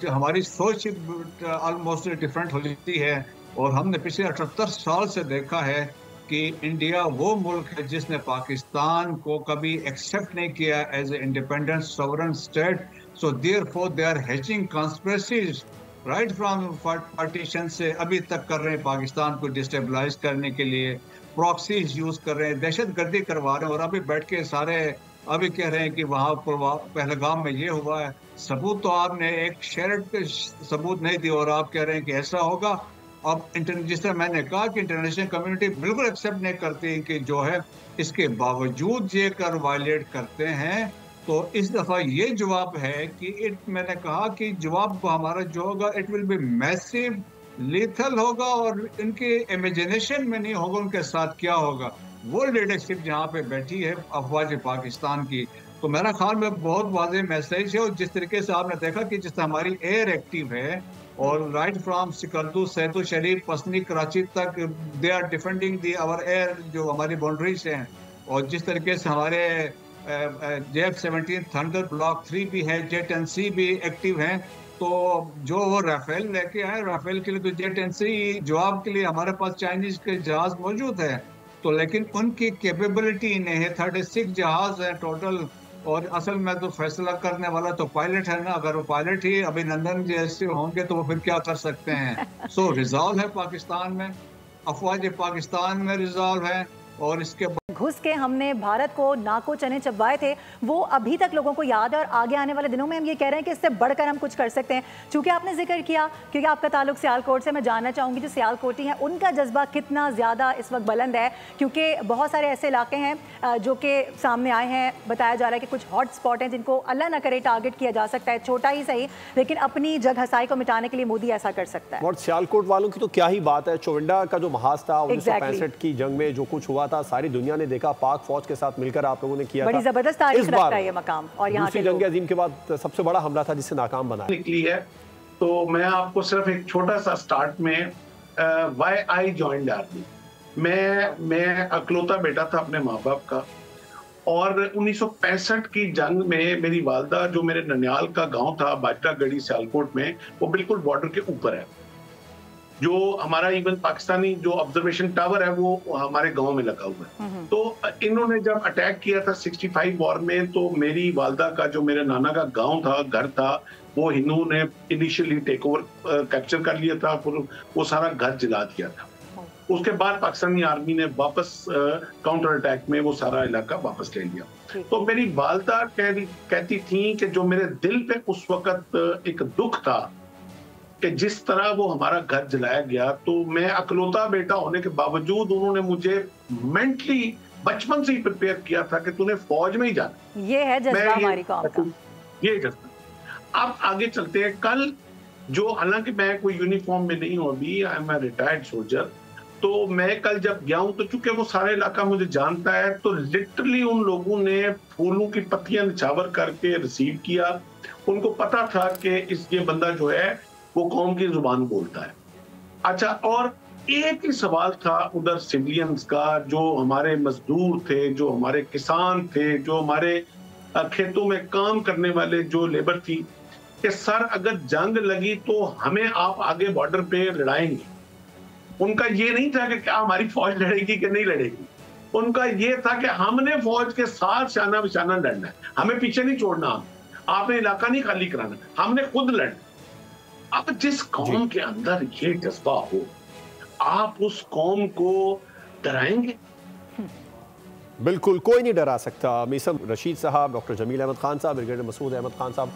हमारी सोच ऑलमोस्ट डिफरेंट हो जाती है। और हमने पिछले 78 साल से देखा है कि इंडिया वो मुल्क है जिसने पाकिस्तान को कभी एक्सेप्ट नहीं किया as a independent sovereign state. So therefore they are hatching conspiracies right from partition से अभी तक कर रहे हैं, पाकिस्तान को डिस्टेबलाइज करने के लिए प्रॉक्सीज यूज कर रहे हैं, दहशतगर्दी करवा रहे हैं। और अभी बैठ के सारे अभी कह रहे हैं कि वहाँ पहलगाम में ये हुआ है। सबूत तो आपने एक शेयर्ड सबूत नहीं दिया और आप कह रहे हैं कि ऐसा होगा। अब जिस तरह मैंने कहा कि इंटरनेशनल कम्युनिटी बिल्कुल एक्सेप्ट नहीं करती कि जो है, इसके बावजूद ये कर वायलेट करते हैं। तो इस दफ़ा ये जवाब है कि मैंने कहा कि जवाब हमारा जो होगा it will B massive, lethal होगा और इनके इमेजिनेशन में नहीं होगा उनके साथ क्या होगा। वो लीडरशिप जहाँ पे बैठी है अफवाज पाकिस्तान की, तो मेरा ख्याल में बहुत वाज़ेह मैसेज है। और जिस तरीके से आपने देखा कि जिस हमारी एयर एक्टिव है और राइट फ्रॉम सिकंदू, सैदू शरीफ, पसनी, कराची तक they are defending the our air, जो हमारी बाउंड्रीज हैं। और जिस तरीके से हमारे JF-17 थंडर ब्लॉक 3 भी है, J-10C भी एक्टिव हैं। तो जो वो राफेल लेके आए, राफेल के लिए तो J-10C जवाब के लिए हमारे पास चाइनीज के जहाज मौजूद है। तो लेकिन उनकी कैपेबिलिटी नहीं है। 36 जहाज है टोटल, और असल में तो फैसला करने वाला तो पायलट है ना। अगर वो पायलट ही अभिनंदन जैसे होंगे तो वो फिर क्या कर सकते हैं। सो रिजॉल्व है पाकिस्तान में, अफवाज पाकिस्तान में रिजॉल्व है। और इसके घुस के हमने भारत को नाको चने चबवाए थे, वो अभी तक लोगों को याद है। और आगे आने वाले दिनों में हम ये कह रहे हैं कि इससे बढ़कर हम कुछ कर सकते हैं। चूंकि आपने जिक्र किया, क्योंकि आपका ताल्लुक सियालकोट से, मैं जानना चाहूँगी जो सियालकोटी हैं उनका जज्बा कितना ज़्यादा इस वक्त बुलंद है। क्योंकि बहुत सारे ऐसे इलाके हैं जो कि सामने आए हैं, बताया जा रहा है कि कुछ हॉट स्पॉट हैं जिनको अल्लाह न करे टारगेट किया जा सकता है, छोटा ही सही, लेकिन अपनी जग हसाई को मिटाने के लिए मोदी ऐसा कर सकता है। और सियालकोट वालों की तो क्या ही बात है, चोविंडा का जो महाज था 1965 की जंग में जो कुछ हुआ था, सारी दुनिया ने देखा, पाक फौज के साथ मिलकर आप लोगों ने किया बड़ी जबरदस्त तारीख रखता है ये मकाम। और यहाँ दूसरी जंग अजीम के बाद सबसे बड़ा हमला था जिससे नाकाम बना निकली है। तो मैं आपको सिर्फ एक छोटा सा स्टार्ट में व्हाई आई जॉइंड आर्मी। मैं अकलौता बेटा था अपने माँ बाप का, और 1965 की जंग में मेरी वालदा, जो मेरे ननियाल का गांव था बाजरा गढ़ी सियालकोट में, वो बिल्कुल बॉर्डर के ऊपर है। जो हमारा इवन पाकिस्तानी जो ऑब्जर्वेशन टावर है वो हमारे गांव में लगा हुआ है। तो इन्होंने जब अटैक किया था 65 वॉर में, तो मेरी वालदा का जो मेरे नाना का गांव था, घर था, वो हिंदुओं ने इनिशियली टेक ओवर कैप्चर कर लिया था, फिर वो सारा घर जला दिया था। उसके बाद पाकिस्तानी आर्मी ने वापस काउंटर अटैक में वो सारा इलाका वापस ले लिया। तो मेरी वालदा कहती थी कि जो मेरे दिल पे उस वक्त एक दुख था कि जिस तरह वो हमारा घर जलाया गया, तो मैं अकलौता बेटा होने के बावजूद उन्होंने मुझे मेंटली बचपन से ही प्रिपेयर किया था कि तूने फौज में ही जाना। ये है जज्बा हमारी कौम का, ये जज्बा। अब आगे चलते हैं। कल जो, हालांकि मैं कोई यूनिफॉर्म में नहीं हूं अभी, I am a retired soldier, तो मैं कल जब गया हूं तो चूंकि वो सारा इलाका मुझे जानता है, तो लिटरली उन लोगों ने फूलों की पत्तियां निछावर करके रिसीव किया। उनको पता था कि ये बंदा जो है वो कौम की जुबान बोलता है। अच्छा, और एक ही सवाल था उधर सिविलियंस का, जो हमारे मजदूर थे, जो हमारे किसान थे, जो हमारे खेतों में काम करने वाले जो लेबर थी, कि सर अगर जंग लगी तो हमें आप आगे बॉर्डर पे लड़ाएंगे। उनका ये नहीं था कि क्या हमारी फौज लड़ेगी कि नहीं लड़ेगी, उनका ये था कि हमने फौज के साथ शाना बिशाना लड़ना है, हमें पीछे नहीं छोड़ना, आपने इलाका नहीं खाली कराना, हमने खुद लड़ना। अब जिस कौम के अंदर ये जज्बा हो, आप उस कौम को डराएंगे? बिल्कुल कोई नहीं डरा सकता। मीसम रशीद साहब, डॉक्टर जमील अहमद खान साहब, ब्रिगेडियर मसूद अहमद खान साहब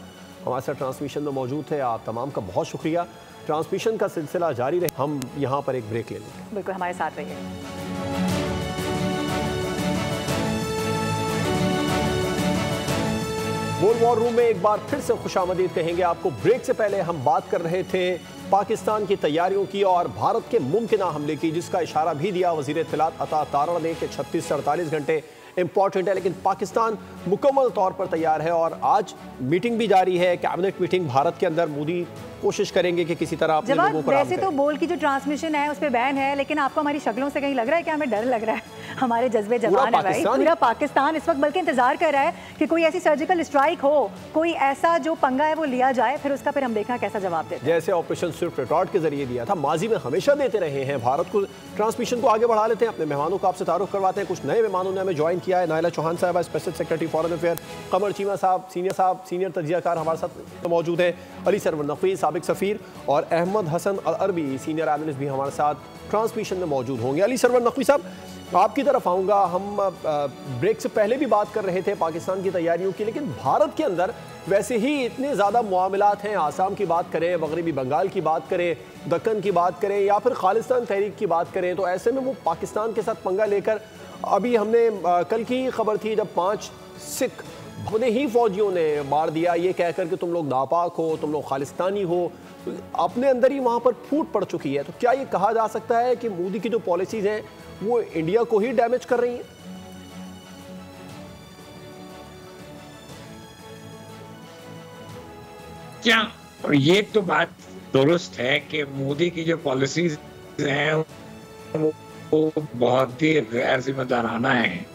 हमारे साथ ट्रांसमिशन में मौजूद थे। आप तमाम का बहुत शुक्रिया। ट्रांसमिशन का सिलसिला जारी रहे, हम यहाँ पर एक ब्रेक ले लेंगे। बिल्कुल हमारे साथ रहिए। वर्ल्ड वॉर रूम में एक बार फिर से खुशामदीद कहेंगे आपको। ब्रेक से पहले हम बात कर रहे थे पाकिस्तान की तैयारियों की और भारत के मुमकिना हमले की, जिसका इशारा भी दिया वज़ीर इत्तलात अता तारड़ ने कि 36 से 48 घंटे इंपॉर्टेंट है, लेकिन पाकिस्तान मुकम्मल तौर पर तैयार है। और आज मीटिंग भी जारी है, कैबिनेट मीटिंग भारत के अंदर। मोदी कोशिश करेंगे कि किसी तरह अपने लोगों पर वैसे तो बोल की जो ट्रांसमिशन है उस पर बैन है, लेकिन आपको हमारी शक्लों से कहीं लग रहा है कि हमें डर लग रहा है? हमारे जज्बे जवान है भाई, पूरा पाकिस्तान इस वक्त बल्कि इंतजार कर रहा है कि कोई ऐसी सर्जिकल स्ट्राइक हो, कोई ऐसा जो पंगा है वो लिया जाए, फिर उसका फिर हम देखना कैसा जवाब देते हैं। जैसे ऑपरेशन स्विफ्ट रिटॉर्ट के जरिए दिया था, माजी में हमेशा देते रहे हैं। भारत को ट्रांसमिशन को आगे बढ़ा लेते हैं। अपने मेहमानों को आपसे तारुफ करवाते हैं। कुछ नए मेहमानों ने हमें ज्वाइन किया है। नाइला चौहान साहब, स्पेशल सेक्रेटरी फॉरेन अफेयर, कमर चीमा साहब, सीनियर तजियाकार हमारे साथ मौजूद हैं। अली सरवर नकवी, साबिक सफ़ीर, और अहमद हसन अल अरबी, सीनियर एनालिस्ट भी हमारे साथ ट्रांसमिशन में मौजूद होंगे। अली सरवर नकवी साहब, आपकी तरफ आऊँगा। हम ब्रेक से पहले भी बात कर रहे थे पाकिस्तान की तैयारियों की, लेकिन भारत के अंदर वैसे ही इतने ज़्यादा मामलात हैं। आसाम की बात करें, मगरबी बंगाल की बात करें, दक्कन की बात करें, या फिर खालिस्तान तहरीक की बात करें, तो ऐसे में वो पाकिस्तान के साथ पंगा लेकर, अभी हमने कल की खबर थी जब 5 सिख अपने ही फौजियों ने मार दिया, ये कहकर कि तुम लोग नापाक हो, तुम लोग खालिस्तानी हो, अपने अंदर ही वहाँ पर फूट पड़ चुकी है। तो क्या ये कहा जा सकता है कि मोदी की जो पॉलिसीज हैं वो इंडिया को ही डैमेज कर रही हैं? क्या ये तो बात दुरुस्त है कि मोदी की जो पॉलिसीज हैं वो बहुत ही गैर जिम्मेदाराना है,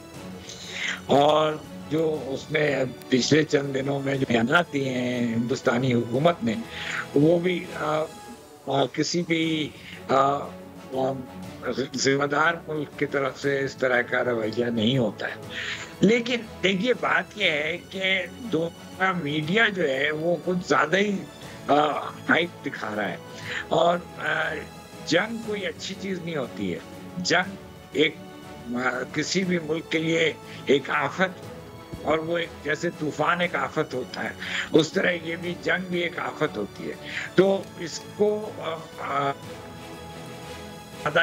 और जो उसने पिछले चंद दिनों में जो बयान दिए हैं हिंदुस्तानी हुकूमत ने, वो भी किसी भी जिम्मेदार मुल्क की तरफ से इस तरह का रवैया नहीं होता है। लेकिन देखिए, बात यह है कि दो मीडिया जो है वो कुछ ज्यादा ही हाइप दिखा रहा है, और जंग कोई अच्छी चीज नहीं होती है। जंग एक किसी भी मुल्क के लिए एक आफत, और वो एक जैसे तूफान एक आफत होता है, उस तरह ये भी जंग भी एक आफत होती है। तो इसको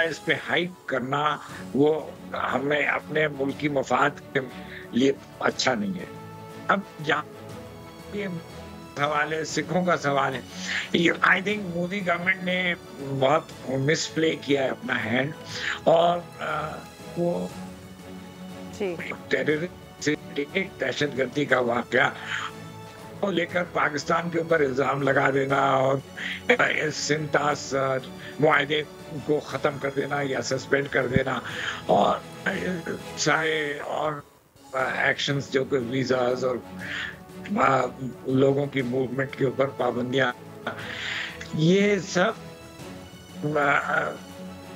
इस पे हाइप करना वो हमें अपने मुल्क की मफाद के लिए अच्छा नहीं है। अब यहाँ ये सवाल है, सिखों का सवाल है, आई थिंक मोदी गवर्नमेंट ने बहुत मिसप्ले किया है अपना हैंड, और वो दहशतगर्दी का वाकया को लेकर पाकिस्तान के ऊपर इल्जाम लगा देना और सिंतास मुआहदे को ख़त्म कर देना या सस्पेंड कर देना, और चाहे और एक्शंस जो कि वीज़ाज और लोगों की मूवमेंट के ऊपर पाबंदियां, ये सब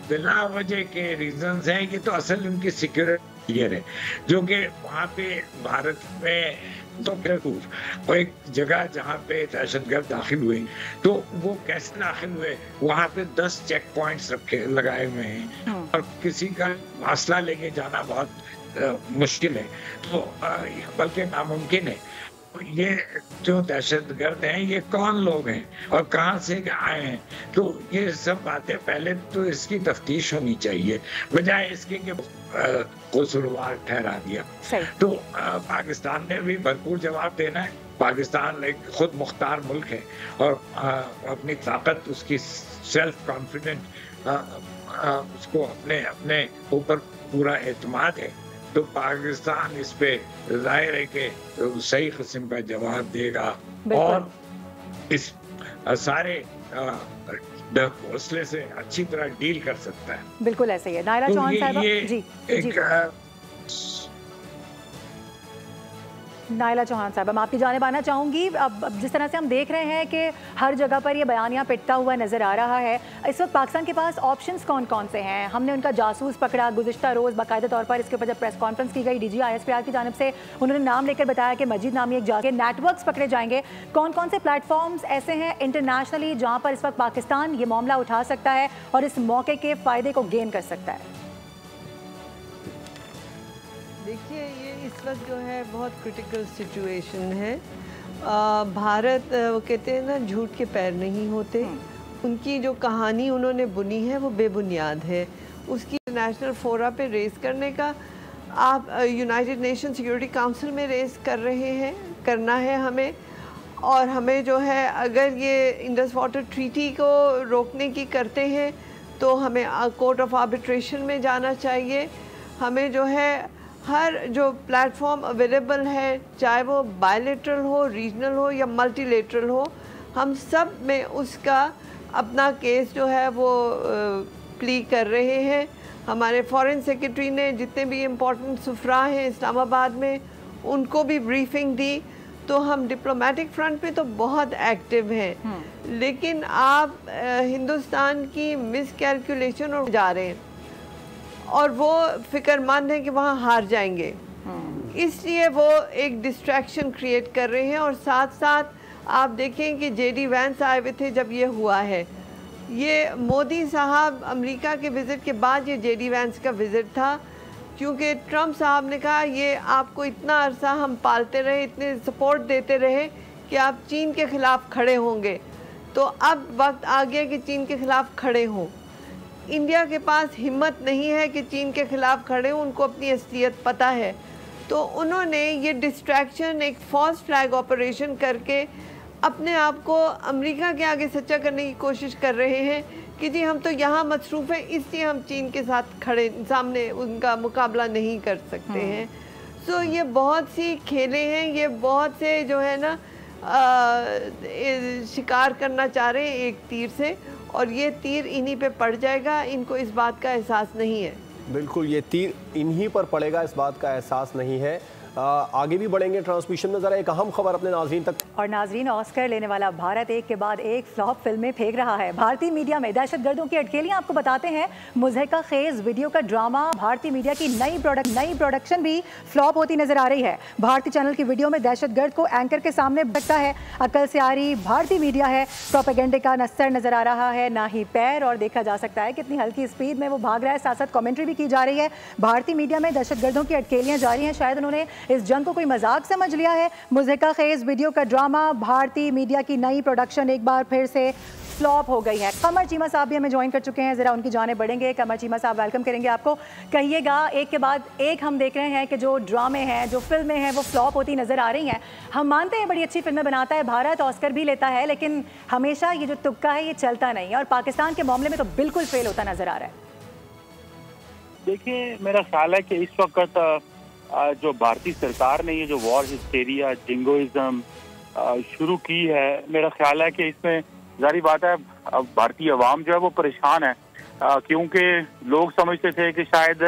बिना वजह के रीजंस हैं। ये तो असल उनकी सिक्योरिटी है, जो कि वहाँ पे भारत में तो और एक जगह जहाँ पे दहशतगर्द दाखिल हुए, तो वो कैसे दाखिल हुए, वहाँ पे 10 चेक पॉइंट्स लगाए हुए हैं, और किसी का मसला लेके जाना बहुत मुश्किल है, तो बल्कि नामुमकिन है। ये जो दहशतगर्द हैं ये कौन लोग हैं और कहाँ से आए हैं, तो ये सब बातें पहले तो इसकी तफ्तीश होनी चाहिए, बजाय इसके कि कसूरवार ठहरा दिया। तो पाकिस्तान ने भी भरपूर जवाब देना है, पाकिस्तान एक खुद मुख्तार मुल्क है और अपनी ताकत, उसकी सेल्फ कॉन्फिडेंट, उसको अपने ऊपर पूरा एतमाद है, तो पाकिस्तान इस पे जाहिर है कि सही किस्म का जवाब देगा और इस सारे हौसले से अच्छी तरह डील कर सकता है। बिल्कुल ऐसे ही है। नायला चौहान साहब जी नायला चौहान साहब, मैं आपकी जानिब आना चाहूँगी। अब जिस तरह से हम देख रहे हैं कि हर जगह पर ये बयानिया पिटता हुआ नज़र आ रहा है, इस वक्त पाकिस्तान के पास ऑप्शंस कौन कौन से हैं? हमने उनका जासूस पकड़ा गुज़िश्ता रोज़, बाकायदा तौर पर इसके ऊपर जब प्रेस कॉन्फ्रेंस की गई DGISPR की जानिब से, उन्होंने नाम लेकर बताया कि मजीद नामी एक जाके नेटवर्क्स पकड़े जाएंगे। कौन कौन से प्लेटफॉर्म्स ऐसे हैं इंटरनेशनली जहाँ पर इस वक्त पाकिस्तान ये मामला उठा सकता है और इस मौके के फ़ायदे को गेन कर सकता है? देखिए, ये इस वक्त जो है बहुत क्रिटिकल सिचुएशन है। भारत, वो कहते हैं ना, झूठ के पैर नहीं होते। उनकी जो कहानी उन्होंने बुनी है वो बेबुनियाद है। उसकी इंटरनेशनल फोरा पे रेस करने का आप यूनाइटेड नेशन सिक्योरिटी काउंसिल में रेस कर रहे हैं, करना है हमें। और हमें जो है, अगर ये इंडस वाटर ट्रीटी को रोकने की करते हैं तो हमें कोर्ट ऑफ आर्बिट्रेशन में जाना चाहिए। हमें जो है हर जो प्लेटफॉर्म अवेलेबल है, चाहे वो बायलेटरल हो, रीजनल हो या मल्टीलेटरल हो, हम सब में उसका अपना केस जो है वो प्ली कर रहे हैं। हमारे फॉरेन सेक्रेटरी ने जितने भी इम्पोर्टेंट सुफरा हैं इस्लामाबाद में, उनको भी ब्रीफिंग दी। तो हम डिप्लोमेटिक फ्रंट पे तो बहुत एक्टिव हैं, लेकिन आप हिंदुस्तान की मिसकैलकुलेशन और जा रहे हैं और वो फिक्रमंद हैं कि वहाँ हार जाएंगे, इसलिए वो एक डिस्ट्रैक्शन क्रिएट कर रहे हैं। और साथ साथ आप देखें कि JD वैंस आए हुए थे जब ये हुआ है। ये मोदी साहब अमेरिका के विज़िट के बाद ये JD वैंस का विज़िट था, क्योंकि ट्रंप साहब ने कहा ये आपको इतना अरसा हम पालते रहे, इतने सपोर्ट देते रहे कि आप चीन के ख़िलाफ़ खड़े होंगे, तो अब वक्त आ गया कि चीन के ख़िलाफ़ खड़े हों। इंडिया के पास हिम्मत नहीं है कि चीन के ख़िलाफ़ खड़े हों, उनको अपनी असलियत पता है। तो उन्होंने ये डिस्ट्रैक्शन, एक फॉल्स फ्लैग ऑपरेशन करके अपने आप को अमेरिका के आगे सच्चा करने की कोशिश कर रहे हैं कि जी हम तो यहाँ मसरूफ़ हैं, इसलिए हम चीन के साथ खड़े, सामने उनका मुकाबला नहीं कर सकते हैं। सो ये बहुत सी खेले हैं, ये बहुत से जो है ना शिकार करना चाह रहे हैं एक तीर से, और ये तीर इन्हीं पे पड़ जाएगा। इनको इस बात का एहसास नहीं है। बिल्कुल, ये तीर इन्हीं पर पड़ेगा, इस बात का एहसास नहीं है। आगे भी बढ़ेंगे ट्रांसमिशन में, ज़रा एक अहम खबर अपने नाज़रीन तक। और नाज़रीन, ऑस्कर लेने वाला भारत एक के बाद एक फ्लॉप फिल्में फेंक रहा है। भारतीय मीडिया में दहशतगर्दों की अटकेलियां आपको बताते हैं। मुज़हिका खेज वीडियो का ड्रामा, भारतीय मीडिया की नई प्रोडक्शन भी फ्लॉप होती नजर आ रही है। भारतीय चैनल की वीडियो में दहशतगर्द को एंकर के सामने रखता है। अकल से आ रही भारतीय मीडिया है, प्रोपेगेंडे का नस्तर नजर आ रहा है, ना ही पैर, और देखा जा सकता है कितनी हल्की स्पीड में वो भाग रहा है। साथ साथ कमेंट्री भी की जा रही है। भारतीय मीडिया में दहशतगर्दों की अटकेलियां जारी हैं। शायद उन्होंने इस जंग को कोई मजाक समझ लिया है। मुज़हिका खेज वीडियो का ड्रामा, भारतीय मीडिया की नई प्रोडक्शन एक बार फिर से फ्लॉप हो गई है। कमर चीमा साहब भी हमें ज्वाइन कर चुके हैं, जरा उनकी जाने बढ़ेंगे। कमर चीमा साहब, वेलकम करेंगे आपको। कहिएगा, एक के बाद एक हम देख रहे हैं कि जो ड्रामे हैं, जो फिल्में हैं, वो फ्लॉप होती नजर आ रही हैं। हम मानते हैं बड़ी अच्छी फिल्में बनाता है भारत, ऑस्कर भी लेता है, लेकिन हमेशा ये जो तुक्का है ये चलता नहीं है, और पाकिस्तान के मामले में तो बिल्कुल फेल होता नजर आ रहा है। देखिए, मेरा ख्याल है कि इस वक्त जो भारतीय सरकार ने ये जो वॉर हिस्टेरिया, जिंगोइज्म शुरू की है, मेरा ख्याल है कि इसमें जारी बात है भारतीय अवाम जो है वो परेशान है, क्योंकि लोग समझते थे कि शायद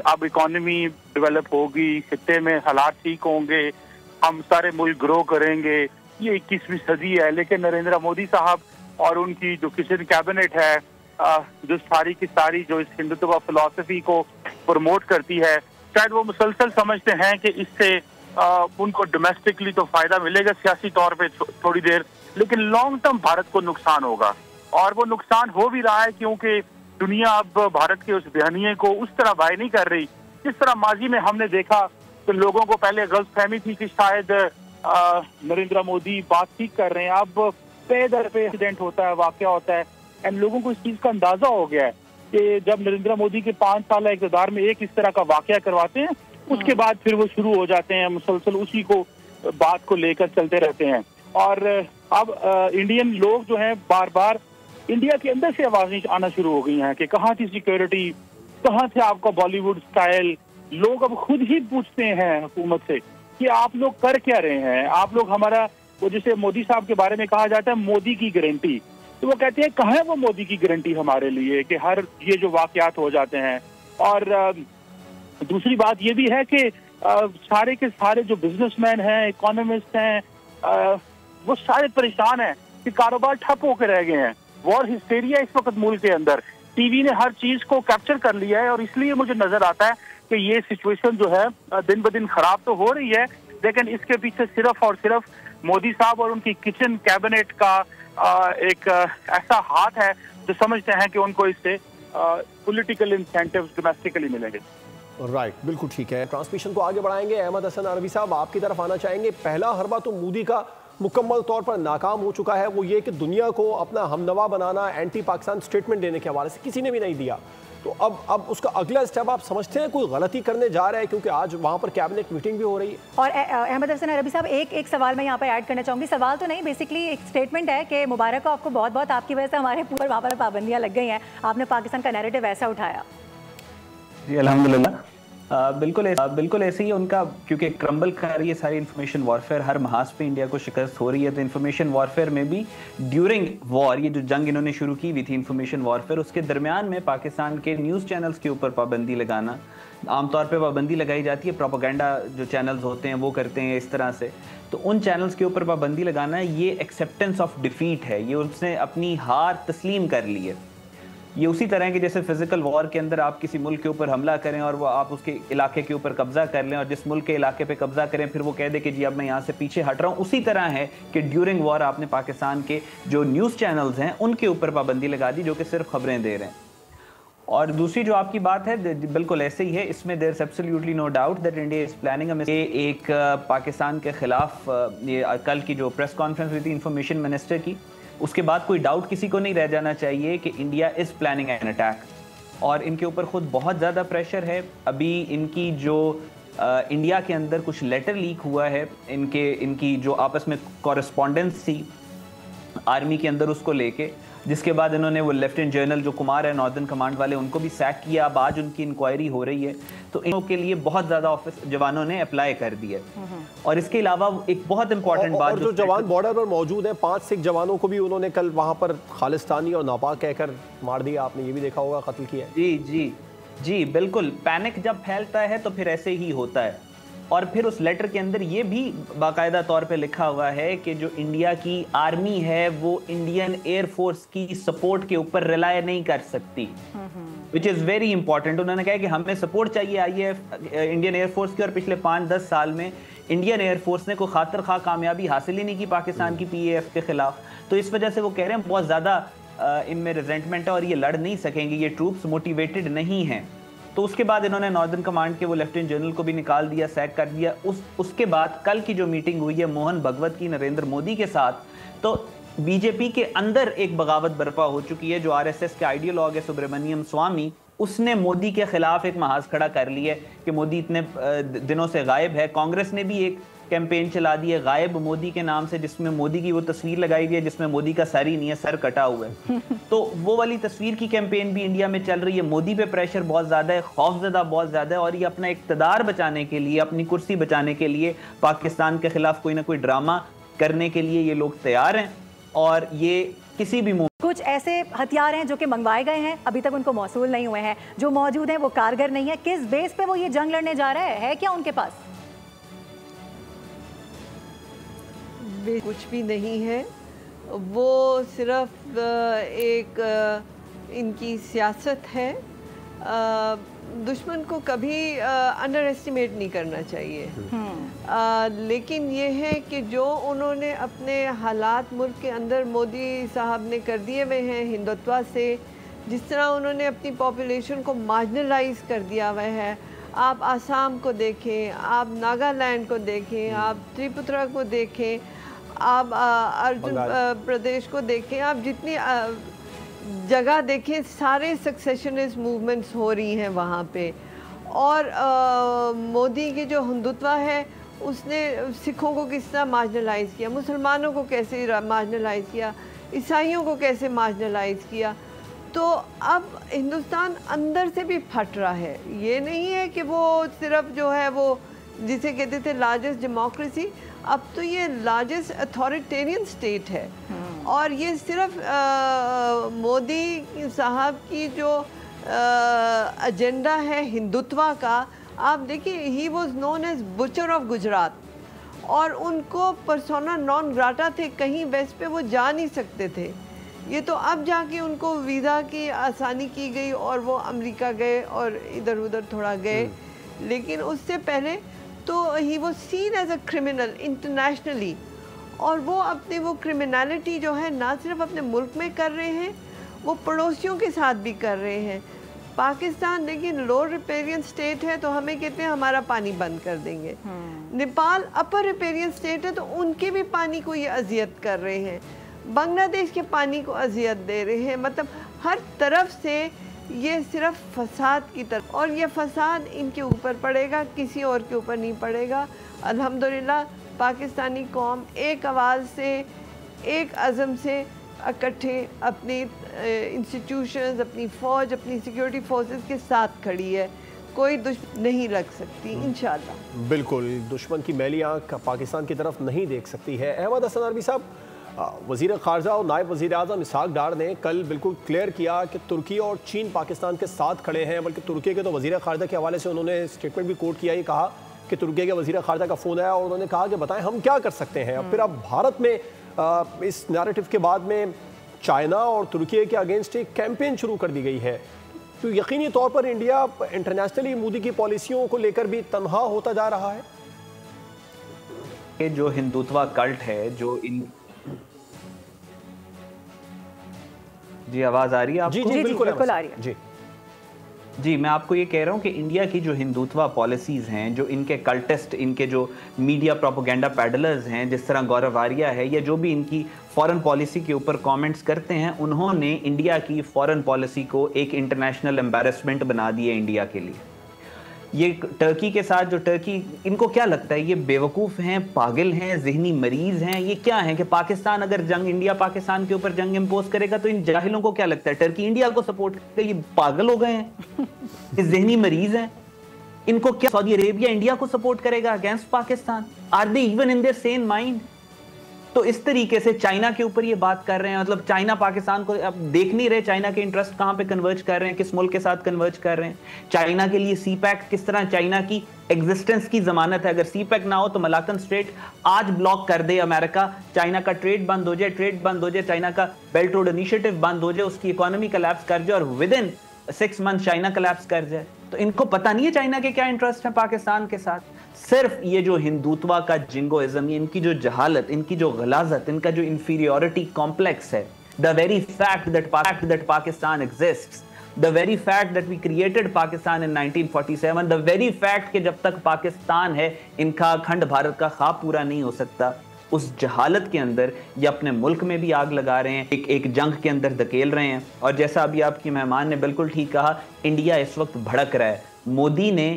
अब इकोनॉमी डेवलप होगी, खित्ते में हालात ठीक होंगे, हम सारे मुल्क ग्रो करेंगे, ये 21वीं सदी है। लेकिन नरेंद्र मोदी साहब और उनकी जो किचन कैबिनेट है, जो सारी की सारी जो इस हिंदुत्व फिलॉसफी को प्रमोट करती है, शायद वो मुसलसल समझते हैं कि इससे उनको डोमेस्टिकली तो फायदा मिलेगा सियासी तौर पे थोड़ी देर, लेकिन लॉन्ग टर्म भारत को नुकसान होगा। और वो नुकसान हो भी रहा है, क्योंकि दुनिया अब भारत के उस बयानिए को उस तरह बाय नहीं कर रही जिस तरह माजी में हमने देखा। तो लोगों को पहले गलतफहमी थी कि शायद नरेंद्र मोदी बात ठीक कर रहे हैं, अब पे दर पे इंसिडेंट होता है, वाकया होता है, एंड लोगों को इस चीज का अंदाजा हो गया है कि जब नरेंद्र मोदी के 5 साल इक़्तिदार में एक इस तरह का वाकया करवाते हैं, उसके बाद फिर वो शुरू हो जाते हैं मुसलसल उसी को बात को लेकर चलते रहते हैं। और अब इंडियन लोग जो हैं बार बार इंडिया के अंदर से आवाजें आना शुरू हो गई हैं कि कहाँ थी सिक्योरिटी, कहाँ से आपका बॉलीवुड स्टाइल। लोग अब खुद ही पूछते हैं हुकूमत से कि आप लोग कर क्या रहे हैं, आप लोग हमारा, वो जैसे मोदी साहब के बारे में कहा जाता है मोदी की गारंटी, तो वो कहते हैं कहाँ है वो मोदी की गारंटी हमारे लिए कि हर ये जो वाकयात हो जाते हैं। और दूसरी बात ये भी है कि सारे के सारे जो बिजनेसमैन हैं, इकोनॉमिस्ट हैं, वो सारे परेशान हैं कि कारोबार ठप होकर रह गए हैं। वॉर हिस्टेरिया इस वक्त मुल्क के अंदर, टीवी ने हर चीज को कैप्चर कर लिया है और इसलिए मुझे नजर आता है कि ये सिचुएशन जो है दिन ब दिन खराब तो हो रही है, लेकिन इसके पीछे सिर्फ और सिर्फ मोदी साहब और उनकी किचन कैबिनेट का एक ऐसा हाथ है जो समझते हैं कि उनको इससे पॉलिटिकल इंसेंटिव्स डोमेस्टिकली मिलेंगे। राइट, बिल्कुल ठीक है। ट्रांसमिशन को आगे बढ़ाएंगे। अहमद हसन अरबी साहब, आपकी तरफ आना चाहेंगे। पहला हरबा तो मोदी का मुकम्मल तौर पर नाकाम हो चुका है, वो ये कि दुनिया को अपना हमनवा बनाना, एंटी पाकिस्तान स्टेटमेंट देने के हवाले से किसी ने भी नहीं दिया। तो अब उसका अगला स्टेप आप समझते हैं कोई गलती करने जा रहा है, क्योंकि आज वहाँ पर कैबिनेट मीटिंग भी हो रही है। और अहमद हसन अरबी साहब, एक सवाल मैं यहाँ पर ऐड करना चाहूँगी। सवाल तो नहीं, बेसिकली एक स्टेटमेंट है कि मुबारक हो आपको, बहुत बहुत आपकी वजह से हमारे पूरे वहाँ पर पाबंदियाँ लग गई हैं, आपने पाकिस्तान का नैरेटिव ऐसा उठाया। जी अल्हम्दुलिल्लाह, बिल्कुल ऐसे ही उनका, क्योंकि क्रम्बल कर रही है सारी इन्फॉर्मेशन वॉरफेयर, हर महाज पे इंडिया को शिकस्त हो रही है। तो इन्फॉर्मेशन वॉरफेयर में भी ड्यूरिंग वॉर, ये जो जंग इन्होंने शुरू की हुई थी इन्फॉर्मेशन वॉरफेयर, उसके दरमियान में पाकिस्तान के न्यूज़ चैनल्स के ऊपर पाबंदी लगाना, आमतौर पे पाबंदी लगाई जाती है, प्रोपेगेंडा जो चैनल्स होते हैं वो करते हैं इस तरह से, तो उन चैनल्स के ऊपर पाबंदी लगाना ये एक्सेप्टेंस ऑफ डिफीट है, ये उसने अपनी हार तस्लीम कर ली है। ये उसी तरह है कि जैसे फिजिकल वॉर के अंदर आप किसी मुल्क के ऊपर हमला करें और वो आप उसके इलाके के ऊपर कब्जा कर लें, और जिस मुल्क के इलाके पे कब्जा करें फिर वो कह दे कि जी अब मैं यहाँ से पीछे हट रहा हूँ। उसी तरह है कि ड्यूरिंग वॉर आपने पाकिस्तान के जो न्यूज़ चैनल्स हैं उनके ऊपर पाबंदी लगा दी, जो कि सिर्फ खबरें दे रहे हैं। और दूसरी जो आपकी बात है बिल्कुल ऐसे ही है, इसमें there is absolutely no doubt that India is planning एक पाकिस्तान के खिलाफ, ये कल की जो प्रेस कॉन्फ्रेंस हुई थी इंफॉर्मेशन मिनिस्टर की, उसके बाद कोई डाउट किसी को नहीं रह जाना चाहिए कि India is planning an attack. और इनके ऊपर खुद बहुत ज़्यादा प्रेशर है। अभी इनकी जो इंडिया के अंदर कुछ लेटर लीक हुआ है, इनकी जो आपस में कॉरेस्पॉन्डेंस थी आर्मी के अंदर, उसको लेके, जिसके बाद इन्होंने वो लेफ्टिनेंट जनरल जो कुमार है नॉर्दर्न कमांड वाले, उनको भी सैक किया। अब आज उनकी इंक्वायरी हो रही है, तो इनके लिए बहुत ज़्यादा ऑफिस जवानों ने अप्लाई कर दिया। और इसके अलावा एक बहुत इंपॉर्टेंट बात, जो जवान बॉर्डर पर मौजूद हैं, 5 सिख जवानों को भी उन्होंने कल वहाँ पर खालिस्तानी और नापाक कहकर मार दिया। आपने ये भी देखा होगा, कत्ल किया। जी बिल्कुल। पैनिक जब फैलता है तो फिर ऐसे ही होता है। और फिर उस लेटर के अंदर ये भी बाकायदा तौर पे लिखा हुआ है कि जो इंडिया की आर्मी है वो इंडियन एयरफोर्स की सपोर्ट के ऊपर रिलाय नहीं कर सकती, विच इज़ वेरी इंपॉर्टेंट। उन्होंने कहा कि हमें सपोर्ट चाहिए IAF इंडियन एयरफोर्स की, और पिछले 5-10 साल में इंडियन एयरफोर्स ने कोई खातिर खा कामयाबी हासिल ही नहीं की पाकिस्तान की PAF के खिलाफ। तो इस वजह से वो कह रहे हैं बहुत ज़्यादा इनमें रिजेंटमेंट है और ये लड़ नहीं सकेंगे, ये ट्रूप्स मोटिवेटेड नहीं हैं। तो उसके बाद इन्होंने नॉर्दर्न कमांड के वो लेफ्टिनेंट जनरल को भी निकाल दिया, सैक कर दिया। उसके बाद कल की जो मीटिंग हुई है मोहन भगवत की नरेंद्र मोदी के साथ, तो बीजेपी के अंदर एक बगावत बर्पा हो चुकी है। जो RSS के आइडियोलॉग है सुब्रमण्यम स्वामी, उसने मोदी के खिलाफ एक महाज खड़ा कर लिया कि मोदी इतने दिनों से गायब है। कांग्रेस ने भी एक कैंपेन चला दी है गायब मोदी के नाम से, जिसमें मोदी की वो तस्वीर लगाई गई है जिसमें मोदी का सर ही नहीं है, सर कटा हुआ है। तो वो वाली तस्वीर की कैंपेन भी इंडिया में चल रही है। मोदी पे प्रेशर बहुत ज़्यादा है, खौफजदा बहुत ज़्यादा है, और ये अपना इक़्तिदार बचाने के लिए, अपनी कुर्सी बचाने के लिए पाकिस्तान के खिलाफ कोई ना कोई ड्रामा करने के लिए ये लोग तैयार हैं। और ये किसी भी कुछ ऐसे हथियार हैं जो कि मंगवाए गए हैं, अभी तक उनको मौसूल नहीं हुए हैं, जो मौजूद हैं वो कारगर नहीं है। किस बेस पे वो ये जंग लड़ने जा रहा है क्या उनके पास? कुछ भी नहीं है, वो सिर्फ एक इनकी सियासत है। दुश्मन को कभी अंडर एस्टिमेट नहीं करना चाहिए। लेकिन ये है कि जो उन्होंने अपने हालात मुल्क के अंदर मोदी साहब ने कर दिए हुए हैं हिंदुत्व से, जिस तरह उन्होंने अपनी पॉपुलेशन को मार्जिनलाइज कर दिया हुआ है। आप आसाम को देखें, आप नागालैंड को देखें, आप त्रिपुरा को देखें, आप अर्जुन प्रदेश को देखें, आप जितनी जगह देखें, सारे सक्सेशनिस्ट मूवमेंट्स हो रही हैं वहाँ पे। और मोदी की जो हिंदुत्व है उसने सिखों को किस तरह मार्जिनलाइज किया, मुसलमानों को कैसे मार्जिनलाइज किया, ईसाइयों को कैसे मार्जिनलाइज किया। तो अब हिंदुस्तान अंदर से भी फट रहा है। ये नहीं है कि वो सिर्फ जो है वो जिसे कहते थे लार्जेस्ट डेमोक्रेसी, अब तो ये लार्जेस्ट अथॉरिटेरियन स्टेट है। और ये सिर्फ मोदी साहब की जो एजेंडा है हिंदुत्व का, आप देखिए he was known as butcher of Gujarat, और उनको पर्सोना नॉन ग्राटा थे, कहीं वेस्ट पे वो जा नहीं सकते थे। ये तो अब जाके उनको वीज़ा की आसानी की गई और वो अमेरिका गए और इधर उधर थोड़ा गए, लेकिन उससे पहले तो ही वो seen as a criminal internationally. और वो अपनी वो क्रिमिनलिटी जो है ना सिर्फ अपने मुल्क में कर रहे हैं, वो पड़ोसियों के साथ भी कर रहे हैं। पाकिस्तान देखिए लो रिपेरियन स्टेट है तो हमें कहते हैं हमारा पानी बंद कर देंगे। नेपाल अपर रिपेरियन स्टेट है तो उनके भी पानी को ये अजियत कर रहे हैं। बांग्लादेश के पानी को अजियत दे रहे हैं। मतलब हर तरफ से ये सिर्फ फसाद की तरफ, और ये फसाद इनके ऊपर पड़ेगा, किसी और के ऊपर नहीं पड़ेगा। अल्हम्दुलिल्लाह पाकिस्तानी कौम एक आवाज़ से, एक अज़म से इकट्ठे अपनी इंस्टीट्यूशंस, अपनी फ़ौज, अपनी सिक्योरिटी फोर्सेस के साथ खड़ी है। कोई दुश्मन नहीं लग सकती इंशाअल्लाह। बिल्कुल, दुश्मन की मैली आंख पाकिस्तान की तरफ नहीं देख सकती है। अहमद हसन अरबी साहब, वज़ीर ख़ारजा और नायब वज़ीर आज़म इसहाक डार ने कल बिल्कुल क्लियर किया कि तुर्की और चीन पाकिस्तान के साथ खड़े हैं। बल्कि तुर्की के तो वज़ीर ख़ारजा के हवाले से उन्होंने स्टेटमेंट भी कोट किया, ये कहा कि तुर्की के वज़ीर ख़ारजा का फ़ोन आया और उन्होंने कहा कि बताएं हम क्या कर सकते हैं। अब फिर अब भारत में इस नैरेटिव के बाद में चाइना और तुर्की के अगेंस्ट एक कैंपेन शुरू कर दी गई है, तो यकीनी तौर पर इंडिया इंटरनेशनली मोदी की पॉलिसियों को लेकर भी तनहा होता जा रहा है। ये जो हिंदुत्व कल्ट है, जो इन जी आवाज आ रही है आपको? जी जी बिल्कुल आ रही है। जी मैं आपको ये कह रहा हूँ कि इंडिया की जो हिंदुत्व पॉलिसीज़ हैं, जो इनके कल्टिस्ट, इनके जो मीडिया प्रोपोगेंडा पैडलर्स हैं, जिस तरह गौरव आर्या है, या जो भी इनकी फॉरेन पॉलिसी के ऊपर कमेंट्स करते हैं, उन्होंने इंडिया की फॉरेन पॉलिसी को एक इंटरनेशनल एम्बैरेसमेंट बना दी है इंडिया के लिए। ये टर्की के साथ जो टर्की, इनको क्या लगता है ये बेवकूफ़ हैं, पागल हैं, जहनी मरीज़ हैं, ये क्या है कि पाकिस्तान अगर जंग, इंडिया पाकिस्तान के ऊपर जंग इम्पोज करेगा तो इन जाहिलों को क्या लगता है टर्की इंडिया को सपोर्ट करेगा? ये पागल हो गए हैं, ये जहनी मरीज़ हैं। इनको क्या सऊदी अरेबिया इंडिया को सपोर्ट करेगा against Pakistan? Are they even in their sane mind? तो इस तरीके से चाइना के ऊपर ये बात कर रहे हैं, मतलब चाइना पाकिस्तान को अब देख नहीं रहे, चाइना के इंटरेस्ट कहां पे कन्वर्ज कर रहे हैं, किस मुल्क के साथ कन्वर्ज कर रहे हैं। चाइना के लिए सीपैक किस तरह चाइना की एग्जिस्टेंस की जमानत है। अगर सीपैक ना हो तो मलाकन स्ट्रेट आज ब्लॉक कर दे अमेरिका, चाइना का ट्रेड बंद हो जाए, चाइना का बेल्ट रोड इनिशिएटिव बंद हो जाए, उसकी इकोनॉमी कोलैप्स कर जाए और with in 6 month China collapse कर जाए, तो इनको पता नहीं है चाइना के क्या इंटरेस्ट है पाकिस्तान के साथ। सिर्फ ये जो हिंदुत्व का जिंगोइज्म, इनकी जो जहालत, इनकी जो गलाजत, इनका जो इंफीरियोरिटी कॉम्प्लेक्स है, the very fact that Pakistan exists, the very fact that we created Pakistan in 1947, the very fact कि जब तक पाकिस्तान है इनका अखंड भारत का ख्वाब पूरा नहीं हो सकता, उस जहालत के अंदर ये अपने मुल्क में भी आग लगा रहे हैं, एक जंग के अंदर धकेल रहे हैं। और जैसा अभी आपकी मेहमान ने बिल्कुल ठीक कहा, इंडिया इस वक्त भड़क रहा है। मोदी ने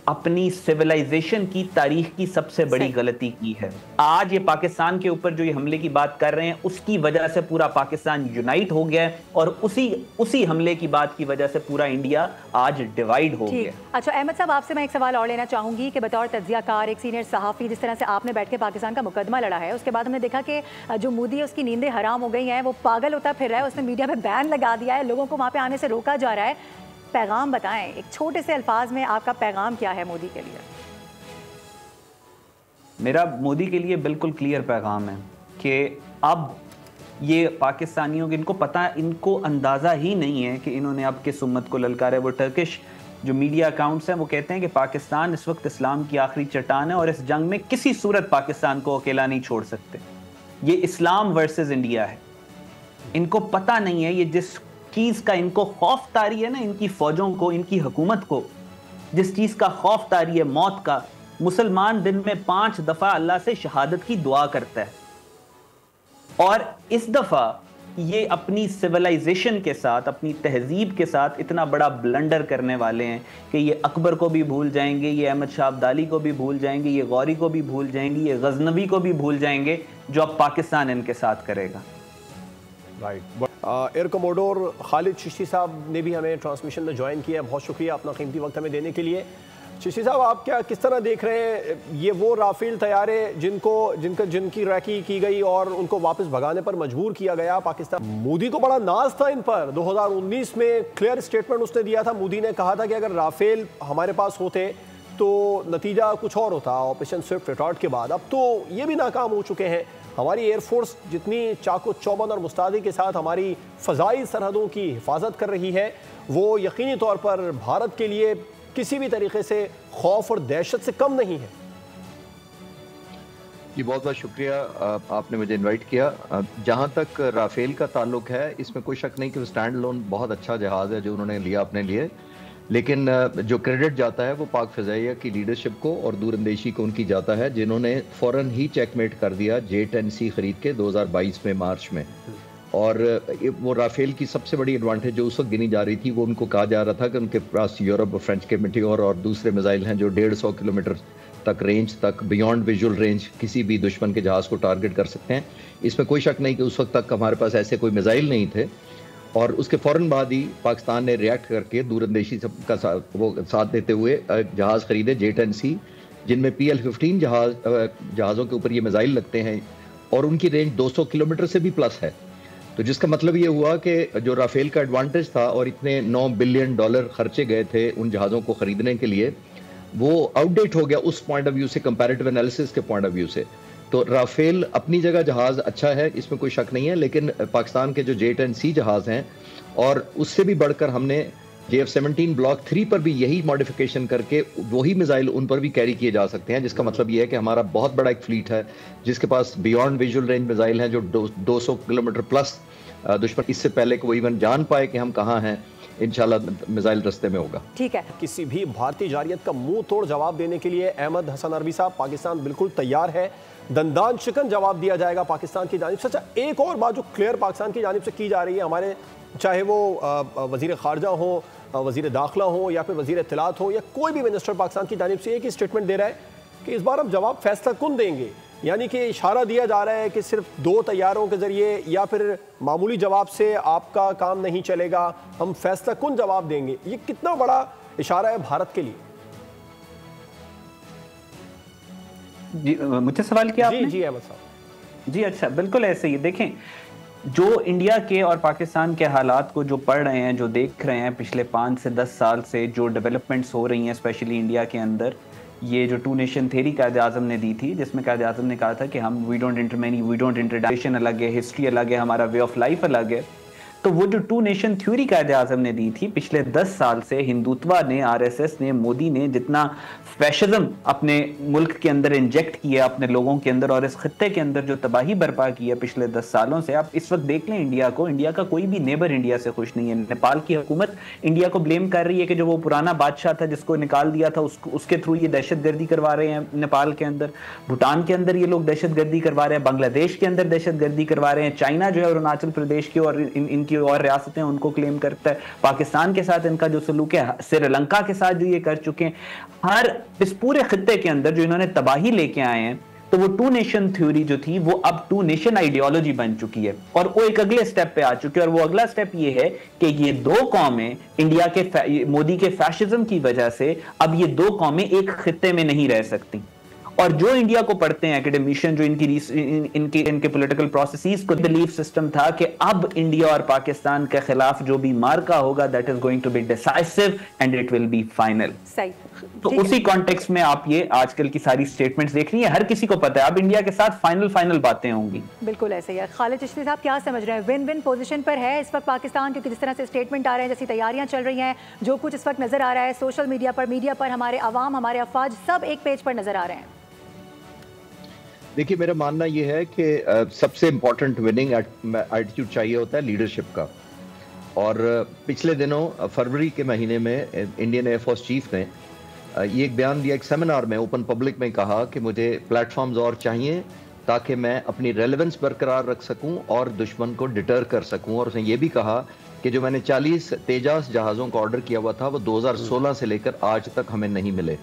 अपनी सिविलाइजेशन की तारीख की सबसे बड़ी गलती की है। आज ये पाकिस्तान के ऊपर जो ये हमले की बात कर रहे हैं, उसकी वजह से पूरा पाकिस्तान यूनाइट हो गया है, और उसी हमले की बात की वजह से पूरा इंडिया आज डिवाइड हो गया। अच्छा अहमद साहब, आपसे मैं एक सवाल और लेना चाहूंगी कि बतौर तज्जियाकार, एक सीनियर सहाफ़ी, जिस तरह से आपने बैठ के पाकिस्तान का मुकदमा लड़ा है, उसके बाद हमने देखा कि जो मोदी है उसकी नींदें हराम हो गई हैं, वो पागल होता फिर रहा है, उसने मीडिया पर बैन लगा दिया है, लोगों को वहाँ पे आने से रोका जा रहा है। पैगाम बताएं, एक छोटे से अल्फाज में आपका पैगाम क्या है मोदी के लिए? मेरा मोदी के लिए बिल्कुल क्लियर पैगाम है कि अब ये पाकिस्तानियों को, इनको पता, इनको अंदाज़ा ही नहीं है कि इन्होंने अब किस उम्मत को ललकारा है। वो टर्किश जो मीडिया अकाउंट्स हैं वो कहते हैं कि पाकिस्तान इस वक्त इस्लाम की आखिरी चट्टान है और इस जंग में किसी सूरत पाकिस्तान को अकेला नहीं छोड़ सकते। ये इस्लाम वर्सेस इंडिया है। इनको पता नहीं है, ये जिस चीज़ का इनको खौफ तारी है ना, इनकी फौजों को, इनकी हुकूमत को जिस चीज़ का खौफ तारी है, मौत का, मुसलमान दिन में 5 दफ़ा अल्लाह से शहादत की दुआ करता है, और इस दफ़ा ये अपनी सिविलाइजेशन के साथ, अपनी तहजीब के साथ इतना बड़ा ब्लंडर करने वाले हैं कि ये अकबर को भी भूल जाएंगे, ये अहमद शाह अब्दाली को भी भूल जाएंगे, ये गौरी को भी भूल जाएंगे, ये गजनवी को भी भूल जाएंगे, जो अब पाकिस्तान इनके साथ करेगा। Right. Air commodore Khalid Chishti साहब ने भी हमें ट्रांसमिशन में ज्वाइन किया है, बहुत शुक्रिया अपना कीमती वक्त हमें देने के लिए। चिश्ती साहब, आप किस तरह देख रहे हैं ये वो राफेल तैयारे जिनकी रैकी की गई और उनको वापस भगाने पर मजबूर किया गया पाकिस्तान? मोदी को बड़ा नाज था इन पर। 2019 में क्लियर स्टेटमेंट उसने दिया था। मोदी ने कहा था कि अगर राफेल हमारे पास होते तो नतीजा कुछ और होता ऑपरेशन स्विफ्ट रिटॉर्ट के बाद। अब तो ये भी नाकाम हो चुके हैं। हमारी एयरफोर्स जितनी चाको चौबंद और मुस्तैदी के साथ हमारी फ़ज़ाई सरहदों की हिफाजत कर रही है, वो यकीनी तौर पर भारत के लिए किसी भी तरीके से खौफ और दहशत से कम नहीं है। जी, बहुत बहुत शुक्रिया आपने मुझे इनवाइट किया। जहाँ तक राफेल का ताल्लुक है, इसमें कोई शक नहीं कि वो स्टैंड लोन बहुत अच्छा जहाज़ है जो उन्होंने लिया अपने लिए, लेकिन जो क्रेडिट जाता है वो पाक फ़िज़ाइया की लीडरशिप को और दूरंदेशी को उनकी जाता है, जिन्होंने फ़ौरन ही चेकमेट कर दिया J-10C खरीद के 2022 में मार्च में। और वो राफेल की सबसे बड़ी एडवांटेज जो उस वक्त गिनी जा रही थी, वो उनको कहा जा रहा था कि उनके पास यूरोप और फ्रेंच के मिटियोर और दूसरे मिसाइल हैं जो 150 किलोमीटर तक रेंज तक, बियॉन्ड विजुअल रेंज, किसी भी दुश्मन के जहाज़ को टारगेट कर सकते हैं। इसमें कोई शक नहीं कि उस वक्त तक हमारे पास ऐसे कोई मिसाइल नहीं थे। और उसके फ़ौरन बाद ही पाकिस्तान ने रिएक्ट करके दूरंदेशी का साथ देते हुए जहाज़ खरीदे J-10C, जिनमें PL-15 जहाज़ों के ऊपर ये मिसाइल लगते हैं और उनकी रेंज 200 किलोमीटर से भी प्लस है। तो जिसका मतलब ये हुआ कि जो राफेल का एडवांटेज था और इतने $9 बिलियन खर्चे गए थे उन जहाज़ों को ख़रीदने के लिए, वो आउटडेट हो गया उस पॉइंट ऑफ व्यू से, कंपैरेटिव एनालिसिस के पॉइंट ऑफ व्यू से। तो राफेल अपनी जगह जहाज़ अच्छा है, इसमें कोई शक नहीं है, लेकिन पाकिस्तान के जो J-10C जहाज़ हैं और उससे भी बढ़कर हमने JF-17 ब्लॉक 3 पर भी यही मॉडिफिकेशन करके वही मिसाइल उन पर भी कैरी किए जा सकते हैं, जिसका मतलब ये है कि हमारा बहुत बड़ा एक फ्लीट है जिसके पास बियॉन्ड विजुअल रेंज मिसाइल हैं जो 200 किलोमीटर प्लस दुश्मन इससे पहले कि वो इवन जान पाए कि हम कहाँ हैं, इंशाल्लाह मिसाइल रास्ते में होगा। ठीक है। किसी भी भारतीय जारियत का मुंह तोड़ जवाब देने के लिए अहमद हसन अरबी साहब, पाकिस्तान बिल्कुल तैयार है। दंदान शिकन जवाब दिया जाएगा पाकिस्तान की जानिब से। अच्छा, एक और बात जो क्लियर पाकिस्तान की जानिब से की जा रही है, हमारे चाहे वो वज़ीर ख़ारजा हो, वज़ीर दाखिला हो या फिर वज़ीर इत्तलात हो या कोई भी मिनिस्टर पाकिस्तान की जानिब से एक ही स्टेटमेंट दे रहा है कि इस बार हम जवाब फैसला कुन देंगे। यानी कि इशारा दिया जा रहा है कि सिर्फ 2 तैयारों के ज़रिए या फिर मामूली जवाब से आपका काम नहीं चलेगा, हम फैसला कुन जवाब देंगे। ये कितना बड़ा इशारा है भारत के लिए? जी, मुझे सवाल किया आपने? जी अहमद साहब जी। अच्छा, बिल्कुल ऐसे ही। देखें, जो इंडिया के और पाकिस्तान के हालात को जो पढ़ रहे हैं, जो देख रहे हैं पिछले 5 से 10 साल से जो डेवलपमेंट्स हो रही हैं स्पेशली इंडिया के अंदर, ये जो 2 नेशन थ्योरी कायदे आज़म ने दी थी, जिसमें कायदे आज़म ने कहा था कि हम वी डोंट इंटरनेशन अलग है, हिस्ट्री अलग है, हमारा वे ऑफ लाइफ अलग है। तो वो जो 2 नेशन थ्योरी कायदे आज़म ने दी थी, पिछले 10 साल से हिंदुत्वा ने, RSS ने, मोदी ने जितना फैशिज्म अपने मुल्क के अंदर इंजेक्ट किया अपने लोगों के अंदर और इस खत्ते के अंदर जो तबाही बर्पा की है पिछले 10 सालों से, आप इस वक्त देख लें इंडिया को, इंडिया का कोई भी नेबर इंडिया से खुश नहीं है। नेपाल की हुकूमत इंडिया को ब्लेम कर रही है कि जो वो पुराना बादशाह था जिसको निकाल दिया था उसके थ्रू ये दहशतगर्दी करवा रहे हैं नेपाल के अंदर, भूटान के अंदर ये लोग दहशतगर्दी करवा रहे हैं, बांग्लादेश के अंदर दहशतगर्दी करवा रहे हैं, चाइना जो है अरुणाचल प्रदेश की और इनकी और रियासतें उनको क्लेम करता है, पाकिस्तान के साथ इनका जो सलूक है, श्रीलंका के साथ जो ये कर चुके हैं, हर इस पूरे खित्ते के अंदर जो इन्होंने तबाही लेके आए हैं, तो वो 2 नेशन थ्योरी जो थी वो अब 2 नेशन आइडियोलॉजी बन चुकी है और वो एक अगले स्टेप पे आ चुकी है। और वो अगला स्टेप ये है कि ये 2 कौमें इंडिया के मोदी के फैशिज्म की वजह से अब ये 2 कौमें एक खित्ते में नहीं रह सकती। और जो इंडिया को पढ़ते हैं एकेडमिशियन, जो इनके पॉलिटिकल प्रोसेसेस को बिलीफ सिस्टम था कि अब इंडिया और पाकिस्तान के खिलाफ जो भी मार्का होगा that is going to be decisive and it will be final. सही। तो उसी कॉन्टेक्स्ट में आप ये आजकल की सारी स्टेटमेंट्स देख रही हैं, हर किसी को पता है अब इंडिया के साथ फाइनल बातें होंगी। बिल्कुल ऐसे ही है। खालिद चिश्ती साहब क्या समझ रहे हैं, विन विन पोजीशन पर है इस वक्त पाकिस्तान, क्योंकि जिस तरह से स्टेटमेंट आ रहे हैं, जैसी तैयारियां चल रही हैं, जो कुछ इस वक्त नजर आ रहा है सोशल मीडिया पर हमारे अवाम, हमारे अफवाज सब एक पेज पर नजर आ रहे हैं। देखिए, मेरा मानना यह है कि सबसे इम्पोर्टेंट विनिंग एटीट्यूड चाहिए होता है लीडरशिप का। और पिछले दिनों फरवरी के महीने में इंडियन एयरफोर्स चीफ ने ये एक बयान दिया, एक सेमिनार में ओपन पब्लिक में कहा कि मुझे प्लेटफॉर्म्स और चाहिए ताकि मैं अपनी रेलेवेंस बरकरार रख सकूं और दुश्मन को डिटर कर सकूं। और उसने ये भी कहा कि जो मैंने 40 तेजास जहाज़ों का ऑर्डर किया हुआ था वो 2016 से लेकर आज तक हमें नहीं मिले।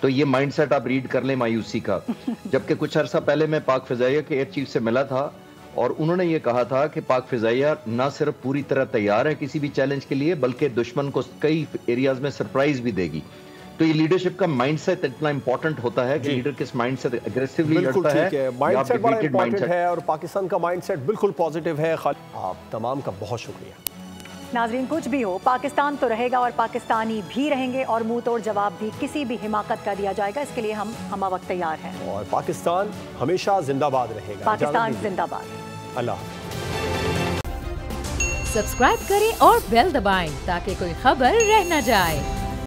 तो ये माइंडसेट आप रीड कर लें मायूसी का। जबकि कुछ अर्सा पहले मैं पाक फिजाइया के एयर चीफ से मिला था और उन्होंने ये कहा था कि पाक फिजाइया ना सिर्फ पूरी तरह तैयार है किसी भी चैलेंज के लिए, बल्कि दुश्मन को कई एरियाज में सरप्राइज भी देगी। तो ये लीडरशिप का माइंडसेट इतना इंपॉर्टेंट होता है कि लीडर किस माइंडसेट एग्रेसिवली लड़ता है। माइंडसेट बड़ा इंपॉर्टेंट है और पाकिस्तान का माइंडसेट बिल्कुल पॉजिटिव है। आप तमाम का बहुत शुक्रिया। नाजरीन, कुछ भी हो, पाकिस्तान तो रहेगा और पाकिस्तानी भी रहेंगे और मुंह तोड़ जवाब भी किसी भी हिमाकत का दिया जाएगा। इसके लिए हम वक्त तैयार हैं और पाकिस्तान हमेशा जिंदाबाद रहेगा। पाकिस्तान जिंदाबाद। अल्लाह। सब्सक्राइब करें और बेल दबाएं ताकि कोई खबर रह न जाए।